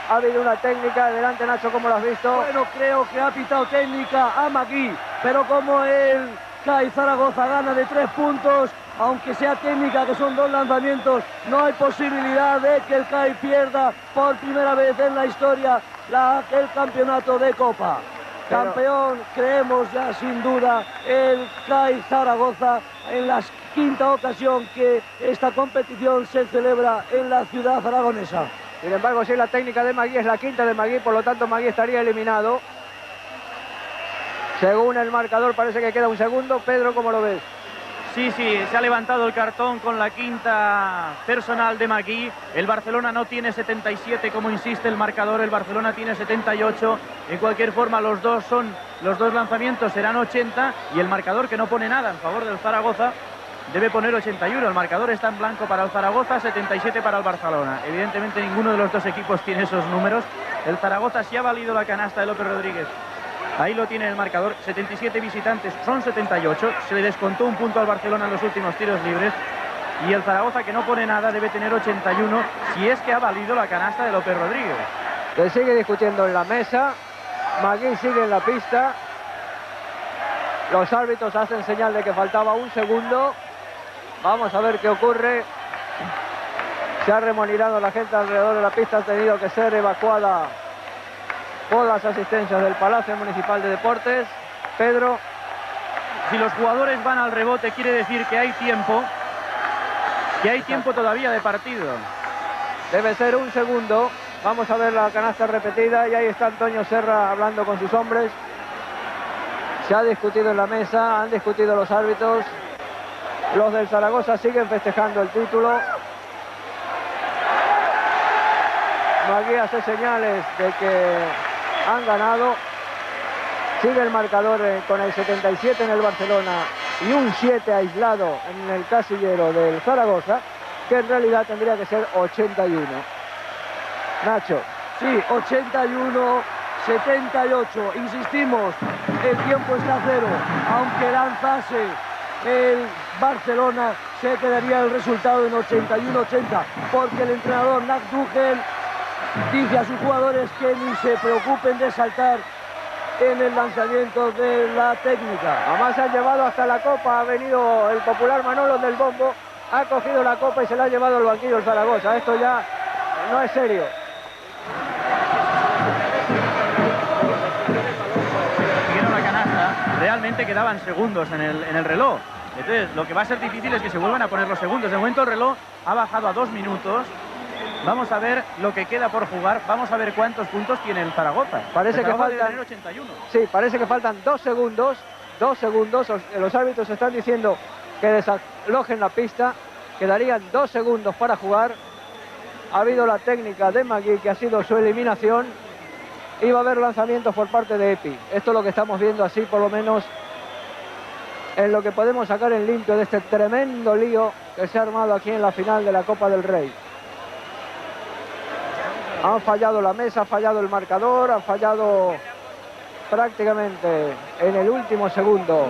Speaker 1: Ha habido una técnica. Adelante, Nacho, ¿cómo lo has visto?
Speaker 2: Bueno, creo que ha pitado técnica a Magui, pero como el CAI Zaragoza gana de 3 puntos, aunque sea técnica, que son 2 lanzamientos, no hay posibilidad de que el CAI pierda por primera vez en la historia el campeonato de Copa.
Speaker 1: Pero...
Speaker 2: Campeón, creemos ya sin duda, el CAI Zaragoza en la 5ª ocasión que esta competición se celebra en la ciudad aragonesa.
Speaker 1: Sin embargo, si la técnica de Magui es la 5ª de Magui, por lo tanto Magui estaría eliminado. Según el marcador parece que queda un segundo. Pedro, ¿cómo lo ves?
Speaker 3: Sí, se ha levantado el cartón con la quinta personal de Magui. El Barcelona no tiene 77, como insiste el marcador, el Barcelona tiene 78. En cualquier forma, los dos lanzamientos serán 80 y el marcador, que no pone nada en favor del Zaragoza, debe poner 81. El marcador está en blanco para el Zaragoza, 77 para el Barcelona. Evidentemente ninguno de los dos equipos tiene esos números. El Zaragoza sí ha valido la canasta de López Rodríguez. Ahí lo tiene el marcador, 77 visitantes, son 78. Se le descontó un punto al Barcelona en los últimos tiros libres. Y el Zaragoza, que no pone nada, debe tener 81, si es que ha valido la canasta de López Rodríguez.
Speaker 1: Se sigue discutiendo en la mesa. Magui sigue en la pista. Los árbitros hacen señal de que faltaba un segundo. Vamos a ver qué ocurre. Se ha remolinado la gente alrededor de la pista. Ha tenido que ser evacuada por las asistencias del Palacio Municipal de Deportes. Pedro.
Speaker 3: Si los jugadores van al rebote, quiere decir que hay tiempo. Que hay tiempo todavía de partido.
Speaker 1: Debe ser un segundo. Vamos a ver la canasta repetida. Y ahí está Antonio Serra hablando con sus hombres. Se ha discutido en la mesa. Han discutido los árbitros. Los del Zaragoza siguen festejando el título. Magui hace señales de que han ganado. Sigue el marcador con el 77 en el Barcelona y un 7 aislado en el casillero del Zaragoza, que en realidad tendría que ser 81. Nacho.
Speaker 2: Sí, 81, 78. Insistimos, el tiempo está a cero. Aunque lanzase el Barcelona, se quedaría el resultado en 81-80, porque el entrenador Nac Tuchel dice a sus jugadores que ni se preocupen de saltar en el lanzamiento de la técnica.
Speaker 1: Además se ha llevado hasta la copa. Ha venido el popular Manolo del bombo, ha cogido la copa y se la ha llevado al banquillo del Zaragoza. Esto ya no es serio.
Speaker 3: Siguieron la canasta. Realmente quedaban segundos en el reloj. Entonces lo que va a ser difícil es que se vuelvan a poner los segundos. De momento el reloj ha bajado a 2 minutos. Vamos a ver lo que queda por jugar. Vamos a ver cuántos puntos tiene el Zaragoza.
Speaker 1: Parece que faltan
Speaker 3: 81.
Speaker 1: Sí, parece que faltan 2 segundos. 2 segundos. Los árbitros están diciendo que desalojen la pista. Quedarían 2 segundos para jugar. Ha habido la técnica de Magui, que ha sido su eliminación. Y va a haber lanzamientos por parte de Epi. Esto es lo que estamos viendo, así por lo menos en lo que podemos sacar en limpio de este tremendo lío que se ha armado aquí en la final de la Copa del Rey. Han fallado la mesa, ha fallado el marcador, han fallado prácticamente en el último segundo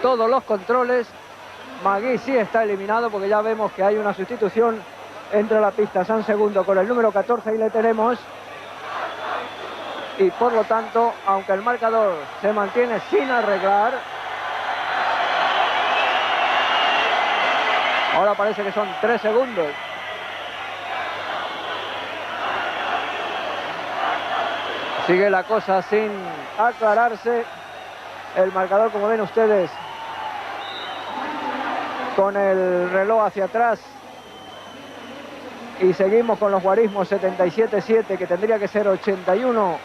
Speaker 1: todos los controles. Magui sí está eliminado, porque ya vemos que hay una sustitución entre la pista. San Segundo con el número 14 y le tenemos. Y por lo tanto, aunque el marcador se mantiene sin arreglar, ahora parece que son 3 segundos. Sigue la cosa sin aclararse. El marcador, como ven ustedes, con el reloj hacia atrás. Y seguimos con los guarismos 77-7, que tendría que ser 81-78.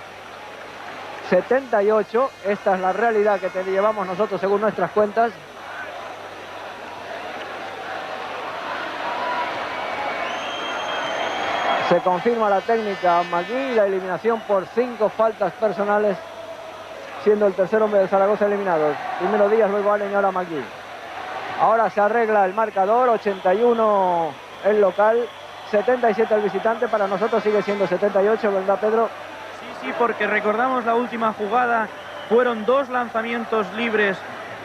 Speaker 1: Esta es la realidad que llevamos nosotros según nuestras cuentas. Se confirma la técnica Magui, la eliminación por 5 faltas personales, siendo el tercer hombre de Zaragoza eliminado. Primero Díaz, luego Allen y ahora Magui. Ahora se arregla el marcador, 81 el local, 77 el visitante. Para nosotros sigue siendo 78, ¿verdad, Pedro?
Speaker 3: Sí, porque recordamos la última jugada. Fueron 2 lanzamientos libres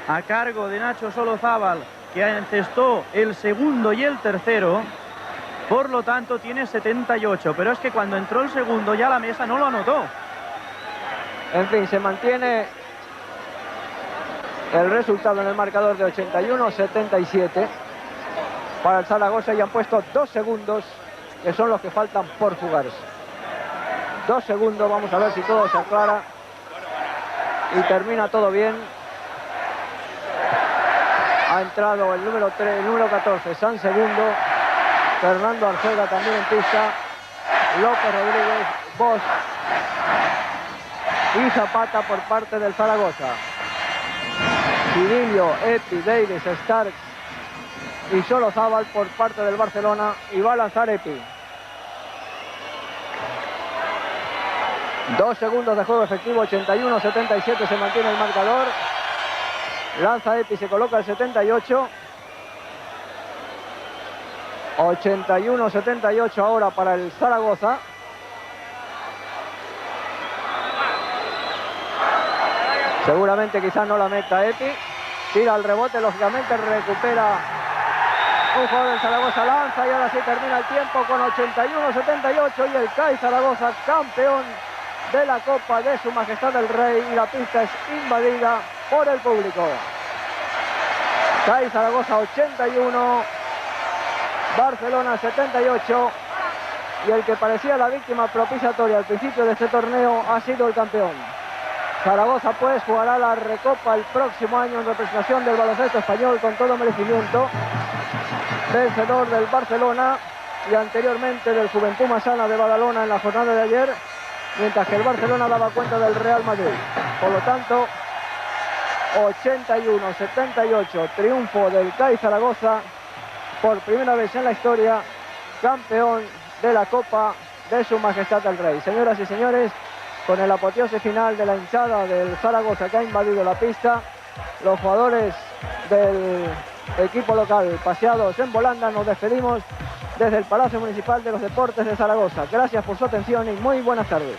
Speaker 3: a cargo de Nacho Solozábal, que encestó el segundo y el tercero. Por lo tanto tiene 78, pero es que cuando entró el segundo ya la mesa no lo anotó.
Speaker 1: En fin, se mantiene el resultado en el marcador de 81-77 para el Zaragoza, y han puesto 2 segundos, que son los que faltan por jugarse. 2 segundos, vamos a ver si todo se aclara y termina todo bien. Ha entrado el número 3, el número 14, San Segundo. Fernando Arcega también en pista. López Rodríguez, Bosch y Zapata por parte del Zaragoza. Civilio, Epi, Davis, Starks y Solozábal por parte del Barcelona, y va a lanzar Epi. 2 segundos de juego efectivo, 81-77 se mantiene el marcador. Lanza Epi, se coloca el 78. 81-78 ahora para el Zaragoza. Seguramente quizás no la meta Epi. Tira el rebote, lógicamente recupera un jugador del Zaragoza, lanza y ahora sí termina el tiempo con 81-78 y el CAI Zaragoza campeón de la Copa de Su Majestad el Rey, y la pista es invadida por el público. CAI Zaragoza 81, Barcelona 78, y el que parecía la víctima propiciatoria al principio de este torneo ha sido el campeón. Zaragoza pues jugará la Recopa el próximo año en representación del baloncesto español con todo merecimiento, vencedor del Barcelona y anteriormente del Juventud Massana de Badalona en la jornada de ayer, mientras que el Barcelona daba cuenta del Real Madrid. Por lo tanto, 81-78, triunfo del CAI Zaragoza, por primera vez en la historia, campeón de la Copa de Su Majestad el Rey. Señoras y señores, con el apoteosis final de la hinchada del Zaragoza que ha invadido la pista, los jugadores del equipo local paseados en volanda, nos despedimos desde el Palacio Municipal de los Deportes de Zaragoza. Gracias por su atención y muy buenas tardes.